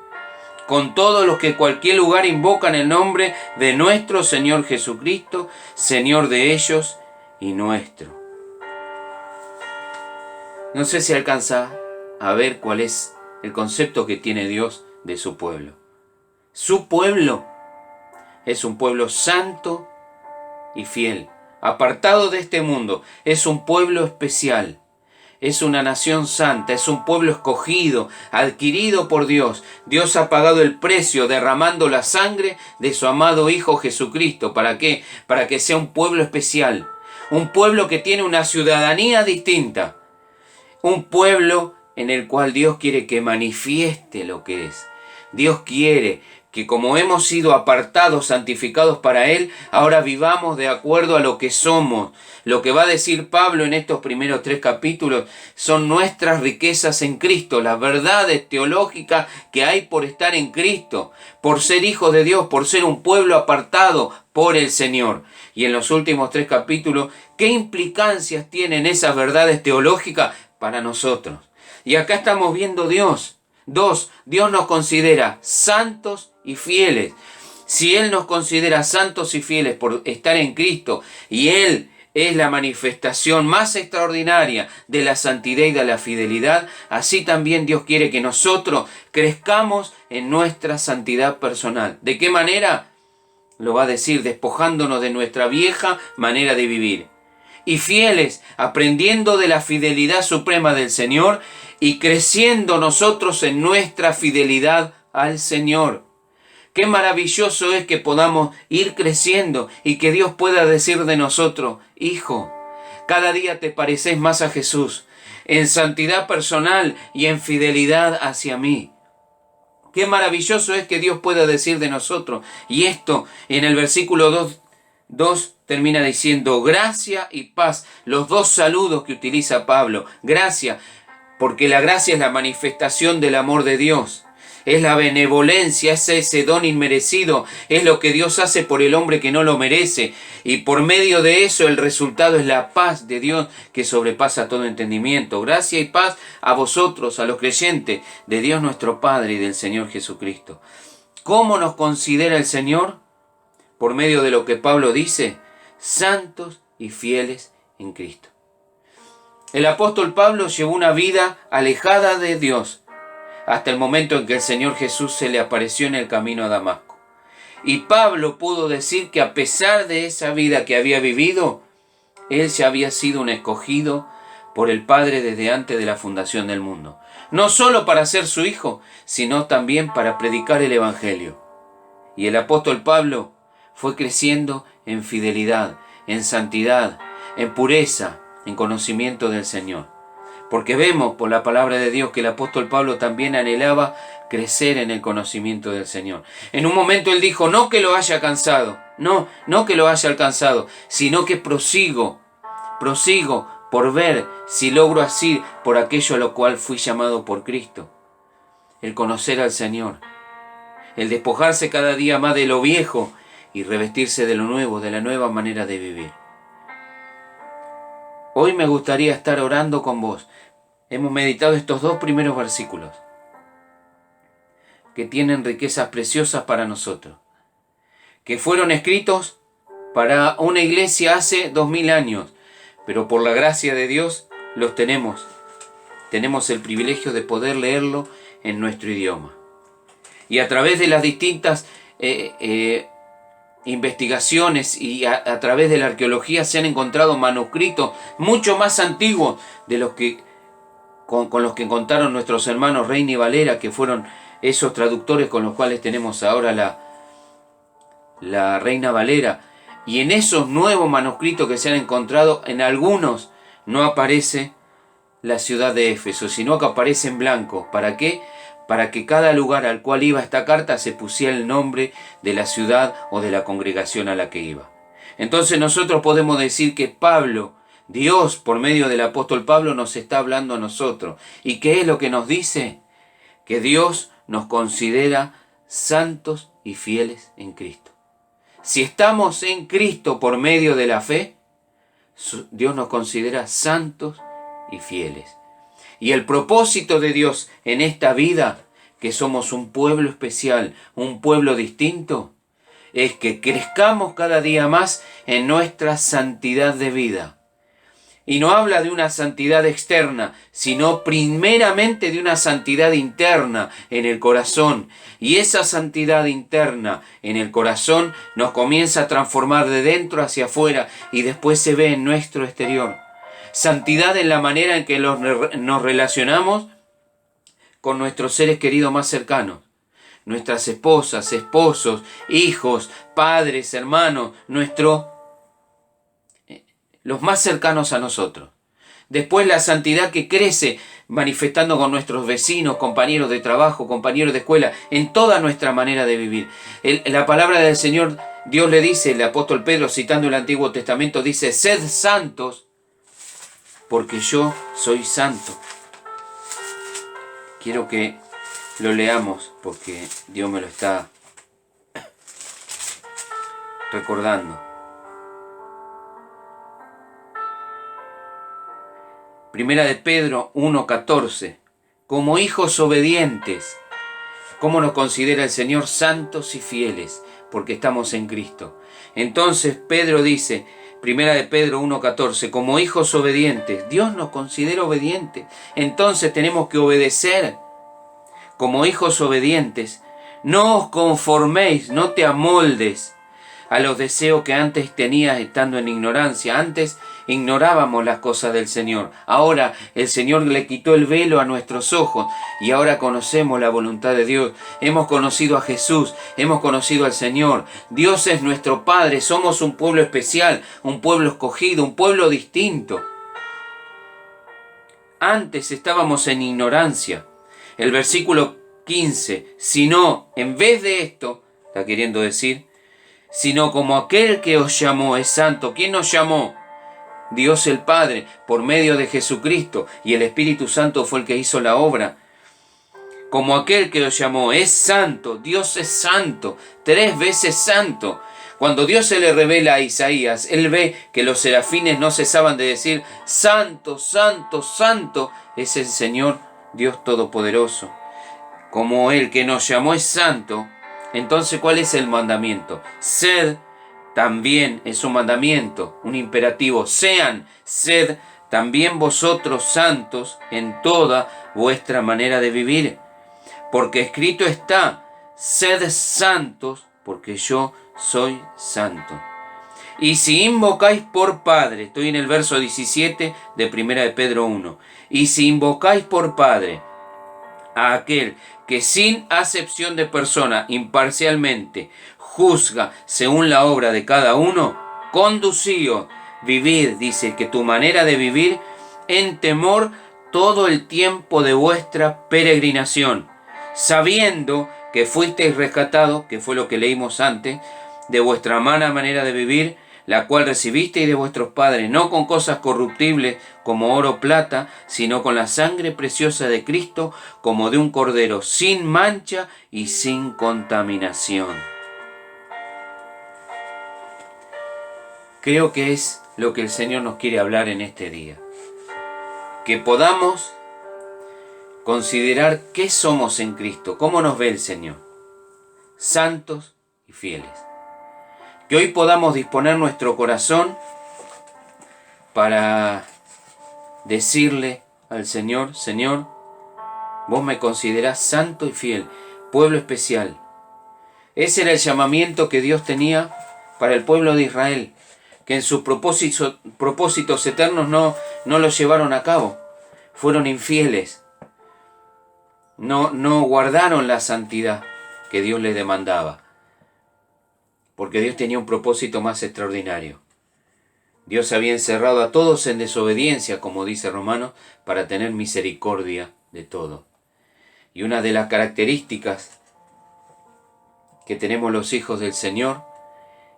Con todos los que en cualquier lugar invocan el nombre de nuestro Señor Jesucristo, Señor de ellos y nuestro. No sé si alcanza a ver cuál es el concepto que tiene Dios de su pueblo. Su pueblo es un pueblo santo y fiel, apartado de este mundo. Es un pueblo especial. es una nación santa, es un pueblo escogido, adquirido por Dios. Dios ha pagado el precio derramando la sangre de su amado Hijo Jesucristo. ¿Para qué? Para que sea un pueblo especial, un pueblo que tiene una ciudadanía distinta, un pueblo en el cual Dios quiere que manifieste lo que es. Dios quiere que como hemos sido apartados, santificados para Él, ahora vivamos de acuerdo a lo que somos. Lo que va a decir Pablo en estos primeros 3 capítulos son nuestras riquezas en Cristo, las verdades teológicas que hay por estar en Cristo, por ser hijos de Dios, por ser un pueblo apartado por el Señor. Y en los últimos 3 capítulos, ¿qué implicancias tienen esas verdades teológicas para nosotros? Y acá estamos viendo Dios. 2. Dios nos considera santos y fieles. Si Él nos considera santos y fieles por estar en Cristo, y Él es la manifestación más extraordinaria de la santidad y de la fidelidad, así también Dios quiere que nosotros crezcamos en nuestra santidad personal. ¿De qué manera? Lo va a decir, despojándonos de nuestra vieja manera de vivir. Y fieles, aprendiendo de la fidelidad suprema del Señor y creciendo nosotros en nuestra fidelidad al Señor. Qué maravilloso es que podamos ir creciendo y que Dios pueda decir de nosotros: hijo, cada día te pareces más a Jesús, en santidad personal y en fidelidad hacia mí. Qué maravilloso es que Dios pueda decir de nosotros. Y esto en el versículo 2 termina diciendo gracia y paz. Los 2 saludos que utiliza Pablo. Gracia, porque la gracia es la manifestación del amor de Dios. Es la benevolencia, es ese don inmerecido, es lo que Dios hace por el hombre que no lo merece. Y por medio de eso el resultado es la paz de Dios que sobrepasa todo entendimiento. Gracia y paz a vosotros, a los creyentes, de Dios nuestro Padre y del Señor Jesucristo. ¿Cómo nos considera el Señor? Por medio de lo que Pablo dice: santos y fieles en Cristo. El apóstol Pablo llevó una vida alejada de Dios hasta el momento en que el Señor Jesús se le apareció en el camino a Damasco. Y Pablo pudo decir que a pesar de esa vida que había vivido, él ya había sido un escogido por el Padre desde antes de la fundación del mundo. No solo para ser su hijo, sino también para predicar el Evangelio. Y el apóstol Pablo fue creciendo en fidelidad, en santidad, en pureza, en conocimiento del Señor. Porque vemos por la palabra de Dios que el apóstol Pablo también anhelaba crecer en el conocimiento del Señor. En un momento él dijo: no que lo haya alcanzado, no que lo haya alcanzado, sino que prosigo por ver si logro así por aquello a lo cual fui llamado por Cristo. El conocer al Señor, el despojarse cada día más de lo viejo y revestirse de lo nuevo, de la nueva manera de vivir. Hoy me gustaría estar orando con vos. Hemos meditado estos 2 primeros versículos que tienen riquezas preciosas para nosotros, que fueron escritos para una iglesia hace 2000 años, pero por la gracia de Dios los tenemos. Tenemos el privilegio de poder leerlo en nuestro idioma. Y a través de las distintas investigaciones y a través de la arqueología se han encontrado manuscritos mucho más antiguos de los que con los que contaron nuestros hermanos Reina y Valera, que fueron esos traductores con los cuales tenemos ahora la Reina Valera. Y en esos nuevos manuscritos que se han encontrado, en algunos no aparece la ciudad de Éfeso, sino que aparece en blanco. ¿Para qué? Para que cada lugar al cual iba esta carta se pusiera el nombre de la ciudad o de la congregación a la que iba. Entonces nosotros podemos decir que Dios, por medio del apóstol Pablo, nos está hablando a nosotros. ¿Y qué es lo que nos dice? Que Dios nos considera santos y fieles en Cristo. Si estamos en Cristo por medio de la fe, Dios nos considera santos y fieles. Y el propósito de Dios en esta vida, que somos un pueblo especial, un pueblo distinto, es que crezcamos cada día más en nuestra santidad de vida. Y no habla de una santidad externa, sino primeramente de una santidad interna en el corazón. Y esa santidad interna en el corazón nos comienza a transformar de dentro hacia afuera y después se ve en nuestro exterior. Santidad en la manera en que nos relacionamos con nuestros seres queridos más cercanos. Nuestras esposas, esposos, hijos, padres, hermanos, los más cercanos a nosotros. Después la santidad que crece manifestando con nuestros vecinos, compañeros de trabajo, compañeros de escuela, en toda nuestra manera de vivir. La palabra del Señor, Dios le dice, el apóstol Pedro citando el Antiguo Testamento, dice, sed santos porque yo soy santo. Quiero que lo leamos porque Dios me lo está recordando. Primera de Pedro 1:14. Como hijos obedientes, ¿cómo nos considera el Señor? Santos y fieles, porque estamos en Cristo. Entonces Pedro dice, Primera de Pedro 1:14, como hijos obedientes, Dios nos considera obedientes. Entonces tenemos que obedecer. Como hijos obedientes, no os conforméis, no te amoldes a los deseos que antes tenías estando en ignorancia. Antes ignorábamos las cosas del Señor. Ahora el Señor le quitó el velo a nuestros ojos y ahora conocemos la voluntad de Dios. Hemos conocido a Jesús, hemos conocido al Señor. Dios es nuestro Padre, somos un pueblo especial, un pueblo escogido, un pueblo distinto. Antes estábamos en ignorancia. El versículo 15, sino, en vez de esto, está queriendo decir, sino como aquel que os llamó es santo. ¿Quién nos llamó? Dios el Padre, por medio de Jesucristo, y el Espíritu Santo fue el que hizo la obra. Como aquel que os llamó es santo, Dios es santo, 3 veces santo. Cuando Dios se le revela a Isaías, él ve que los serafines no cesaban de decir, santo, santo, santo es el Señor Dios Todopoderoso. Como el que nos llamó es santo, entonces ¿cuál es el mandamiento? Sed también es un mandamiento, un imperativo. Sed también vosotros santos en toda vuestra manera de vivir. Porque escrito está, sed santos porque yo soy santo. Y si invocáis por Padre, estoy en el verso 17 de Primera de Pedro 1, y si invocáis por Padre a aquel que sin acepción de persona, imparcialmente, juzga según la obra de cada uno, conducíos, vivid, dice, que tu manera de vivir en temor todo el tiempo de vuestra peregrinación, sabiendo que fuisteis rescatados, que fue lo que leímos antes, de vuestra mala manera de vivir, la cual recibisteis de vuestros padres, no con cosas corruptibles como oro o plata, sino con la sangre preciosa de Cristo, como de un cordero, sin mancha y sin contaminación. Creo que es lo que el Señor nos quiere hablar en este día. Que podamos considerar qué somos en Cristo, cómo nos ve el Señor, santos y fieles. Que hoy podamos disponer nuestro corazón para decirle al Señor, Señor, vos me considerás santo y fiel, pueblo especial. Ese era el llamamiento que Dios tenía para el pueblo de Israel, que en sus propósitos eternos no los llevaron a cabo, fueron infieles, no guardaron la santidad que Dios les demandaba. Porque Dios tenía un propósito más extraordinario. Dios había encerrado a todos en desobediencia, como dice Romanos, para tener misericordia de todo. Y una de las características que tenemos los hijos del Señor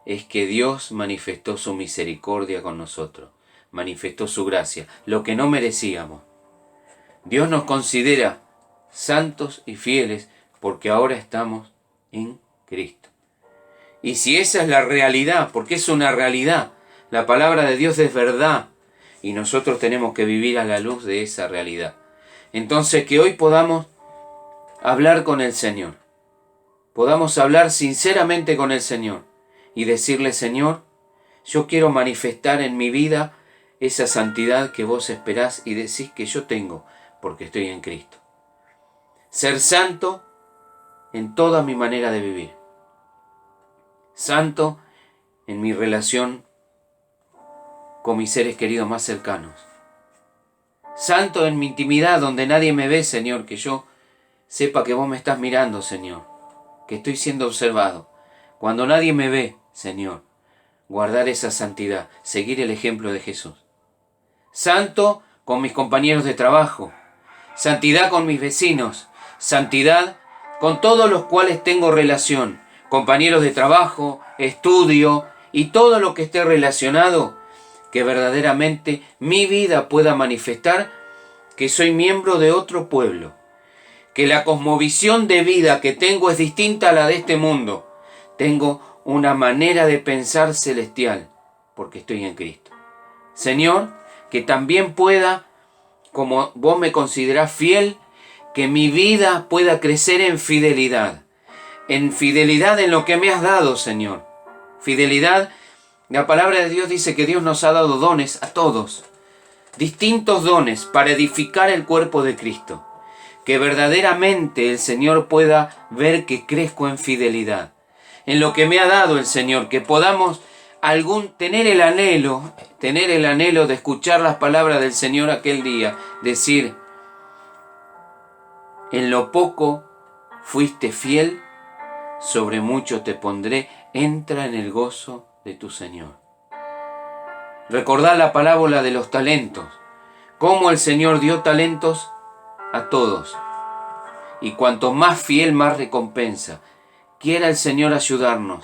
es que Dios manifestó su misericordia con nosotros, manifestó su gracia, lo que no merecíamos. Dios nos considera santos y fieles porque ahora estamos en Cristo. Y si esa es la realidad, porque es una realidad, la palabra de Dios es verdad y nosotros tenemos que vivir a la luz de esa realidad. Entonces que hoy podamos hablar con el Señor, podamos hablar sinceramente con el Señor y decirle, Señor, yo quiero manifestar en mi vida esa santidad que vos esperás y decís que yo tengo porque estoy en Cristo. Ser santo en toda mi manera de vivir. Santo en mi relación con mis seres queridos más cercanos. Santo en mi intimidad, donde nadie me ve, Señor, que yo sepa que vos me estás mirando, Señor, que estoy siendo observado. Cuando nadie me ve, Señor, guardar esa santidad, seguir el ejemplo de Jesús. Santo con mis compañeros de trabajo, santidad con mis vecinos, santidad con todos los cuales tengo relación, compañeros de trabajo, estudio y todo lo que esté relacionado, que verdaderamente mi vida pueda manifestar que soy miembro de otro pueblo, que la cosmovisión de vida que tengo es distinta a la de este mundo. Tengo una manera de pensar celestial, porque estoy en Cristo. Señor, que también pueda, como vos me considerás fiel, que mi vida pueda crecer en fidelidad en lo que me has dado, Señor. Fidelidad, la palabra de Dios dice que Dios nos ha dado dones a todos, distintos dones para edificar el cuerpo de Cristo. Que verdaderamente el Señor pueda ver que crezco en fidelidad, en lo que me ha dado el Señor, que podamos tener el anhelo de escuchar las palabras del Señor aquel día, decir, en lo poco fuiste fiel, sobre mucho te pondré, entra en el gozo de tu Señor. Recordad la parábola de los talentos, cómo el Señor dio talentos a todos, y cuanto más fiel, más recompensa. Quiera el Señor ayudarnos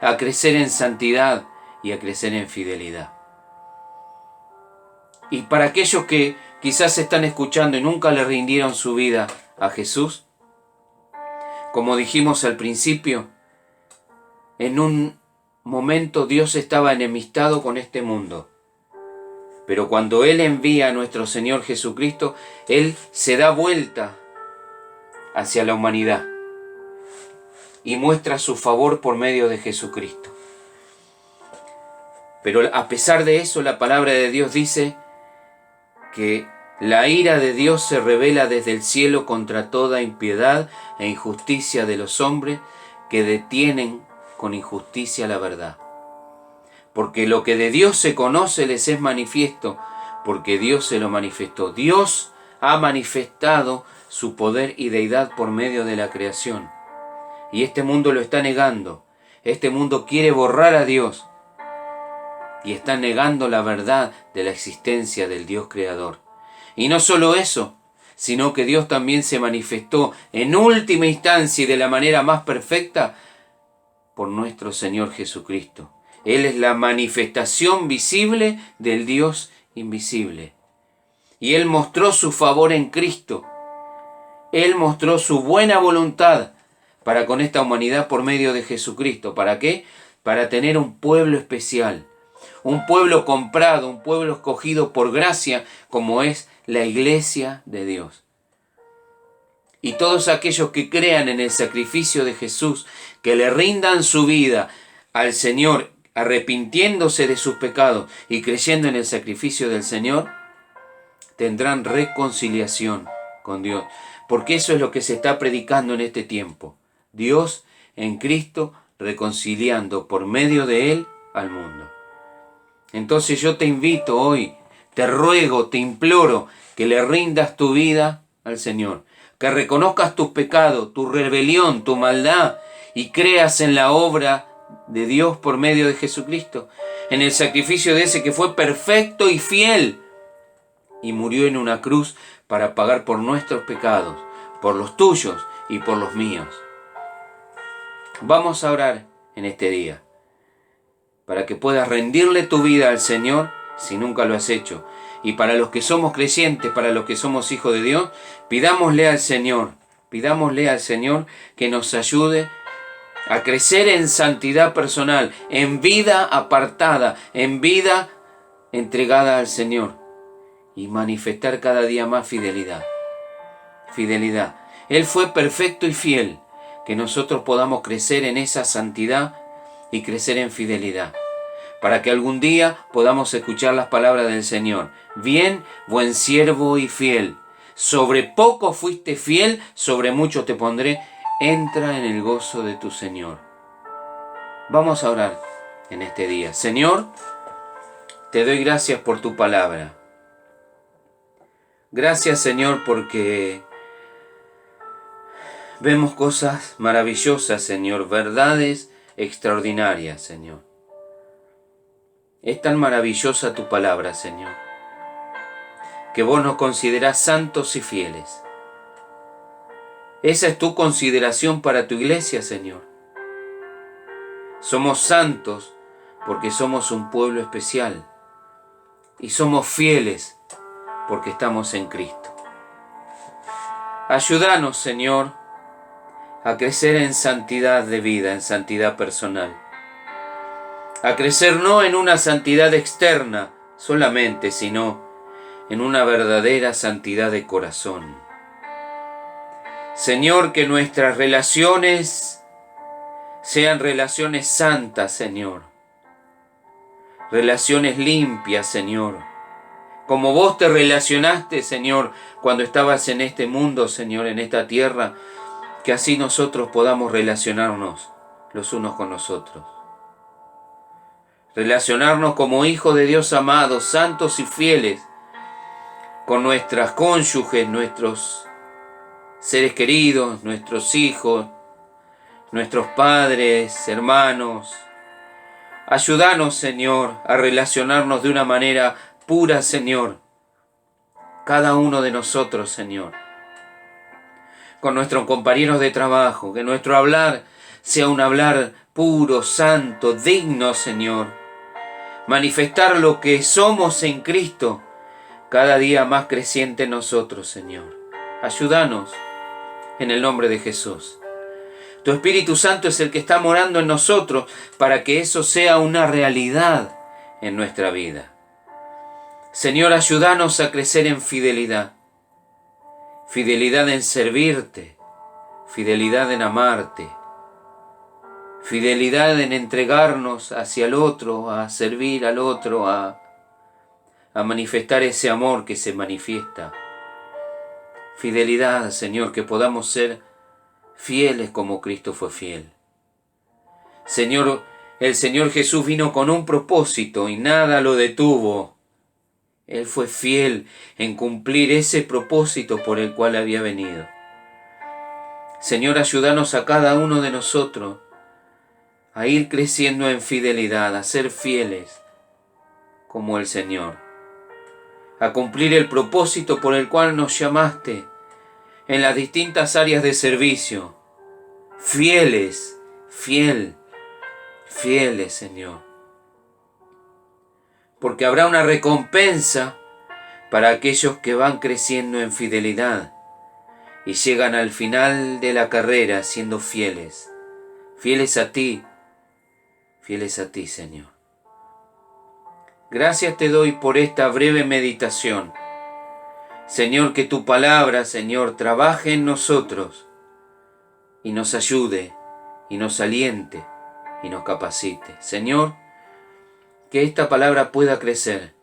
a crecer en santidad y a crecer en fidelidad. Y para aquellos que quizás están escuchando y nunca le rindieron su vida a Jesús, como dijimos al principio, en un momento Dios estaba enemistado con este mundo. Pero cuando Él envía a nuestro Señor Jesucristo, Él se da vuelta hacia la humanidad y muestra su favor por medio de Jesucristo. Pero a pesar de eso, la palabra de Dios dice que la ira de Dios se revela desde el cielo contra toda impiedad e injusticia de los hombres que detienen con injusticia la verdad. Porque lo que de Dios se conoce les es manifiesto, porque Dios se lo manifestó. Dios ha manifestado su poder y deidad por medio de la creación. Y este mundo lo está negando. Este mundo quiere borrar a Dios y está negando la verdad de la existencia del Dios creador. Y no solo eso, sino que Dios también se manifestó en última instancia y de la manera más perfecta por nuestro Señor Jesucristo. Él es la manifestación visible del Dios invisible. Y Él mostró su favor en Cristo. Él mostró su buena voluntad para con esta humanidad por medio de Jesucristo. ¿Para qué? Para tener un pueblo especial, un pueblo comprado, un pueblo escogido por gracia, como es la iglesia de Dios. Y todos aquellos que crean en el sacrificio de Jesús, que le rindan su vida al Señor, arrepintiéndose de sus pecados y creyendo en el sacrificio del Señor, tendrán reconciliación con Dios. Porque eso es lo que se está predicando en este tiempo. Dios en Cristo reconciliando por medio de Él al mundo. Entonces yo te invito hoy, te ruego, te imploro que le rindas tu vida al Señor, que reconozcas tus pecados, tu rebelión, tu maldad y creas en la obra de Dios por medio de Jesucristo, en el sacrificio de ese que fue perfecto y fiel y murió en una cruz para pagar por nuestros pecados, por los tuyos y por los míos. Vamos a orar en este día, para que puedas rendirle tu vida al Señor si nunca lo has hecho. Y para los que somos creyentes, para los que somos hijos de Dios, pidámosle al Señor que nos ayude a crecer en santidad personal, en vida apartada, en vida entregada al Señor y manifestar cada día más fidelidad. Fidelidad. Él fue perfecto y fiel, que nosotros podamos crecer en esa santidad y crecer en fidelidad, para que algún día podamos escuchar las palabras del Señor. Bien, buen siervo y fiel. Sobre poco fuiste fiel, sobre mucho te pondré. Entra en el gozo de tu Señor. Vamos a orar en este día. Señor, te doy gracias por tu palabra. Gracias, Señor, porque vemos cosas maravillosas, Señor, verdades extraordinarias, Señor. Es tan maravillosa tu palabra, Señor, que vos nos considerás santos y fieles. Esa es tu consideración para tu iglesia, Señor. Somos santos porque somos un pueblo especial y somos fieles porque estamos en Cristo. Ayúdanos, Señor, a crecer en santidad de vida, en santidad personal. A crecer no en una santidad externa solamente, sino en una verdadera santidad de corazón. Señor, que nuestras relaciones sean relaciones santas, Señor. Relaciones limpias, Señor. Como vos te relacionaste, Señor, cuando estabas en este mundo, Señor, en esta tierra, que así nosotros podamos relacionarnos los unos con los otros. Relacionarnos como hijos de Dios amados, santos y fieles, con nuestras cónyuges, nuestros seres queridos, nuestros hijos, nuestros padres, hermanos. Ayúdanos, Señor, a relacionarnos de una manera pura, Señor. Cada uno de nosotros, Señor. Con nuestros compañeros de trabajo, que nuestro hablar sea un hablar puro, santo, digno, Señor. Manifestar lo que somos en Cristo, cada día más creciente en nosotros, Señor. Ayúdanos en el nombre de Jesús. Tu Espíritu Santo es el que está morando en nosotros para que eso sea una realidad en nuestra vida. Señor, ayúdanos a crecer en fidelidad. Fidelidad en servirte, fidelidad en amarte, fidelidad en entregarnos hacia el otro, a servir al otro, a manifestar ese amor que se manifiesta. Fidelidad, Señor, que podamos ser fieles como Cristo fue fiel. Señor, el Señor Jesús vino con un propósito y nada lo detuvo. Él fue fiel en cumplir ese propósito por el cual había venido. Señor, ayúdanos a cada uno de nosotros a ir creciendo en fidelidad, a ser fieles como el Señor, a cumplir el propósito por el cual nos llamaste en las distintas áreas de servicio. Fieles, fieles, Señor. Porque habrá una recompensa para aquellos que van creciendo en fidelidad y llegan al final de la carrera siendo fieles. Fieles a ti, Señor. Gracias te doy por esta breve meditación. Señor, que tu palabra, Señor, trabaje en nosotros y nos ayude, y nos aliente, y nos capacite. Señor, que esta palabra pueda crecer.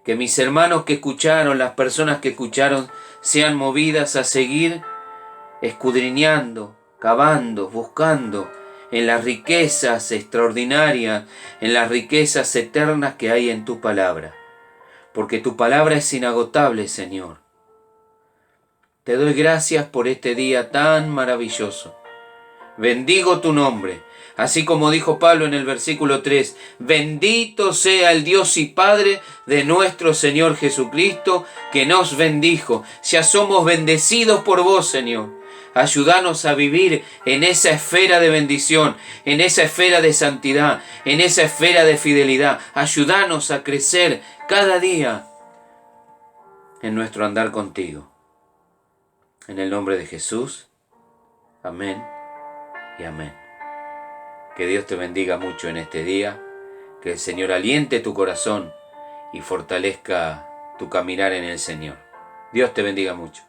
Que mis hermanos que escucharon, las personas que escucharon, sean movidas a seguir escudriñando, cavando, buscando en las riquezas extraordinarias, en las riquezas eternas que hay en tu palabra. Porque tu palabra es inagotable, Señor. Te doy gracias por este día tan maravilloso. Bendigo tu nombre. Así como dijo Pablo en el versículo 3, bendito sea el Dios y Padre de nuestro Señor Jesucristo, que nos bendijo. Ya somos bendecidos por vos, Señor. Ayúdanos a vivir en esa esfera de bendición, en esa esfera de santidad, en esa esfera de fidelidad. Ayúdanos a crecer cada día en nuestro andar contigo. En el nombre de Jesús. Amén y amén. Que Dios te bendiga mucho en este día, que el Señor aliente tu corazón y fortalezca tu caminar en el Señor. Dios te bendiga mucho.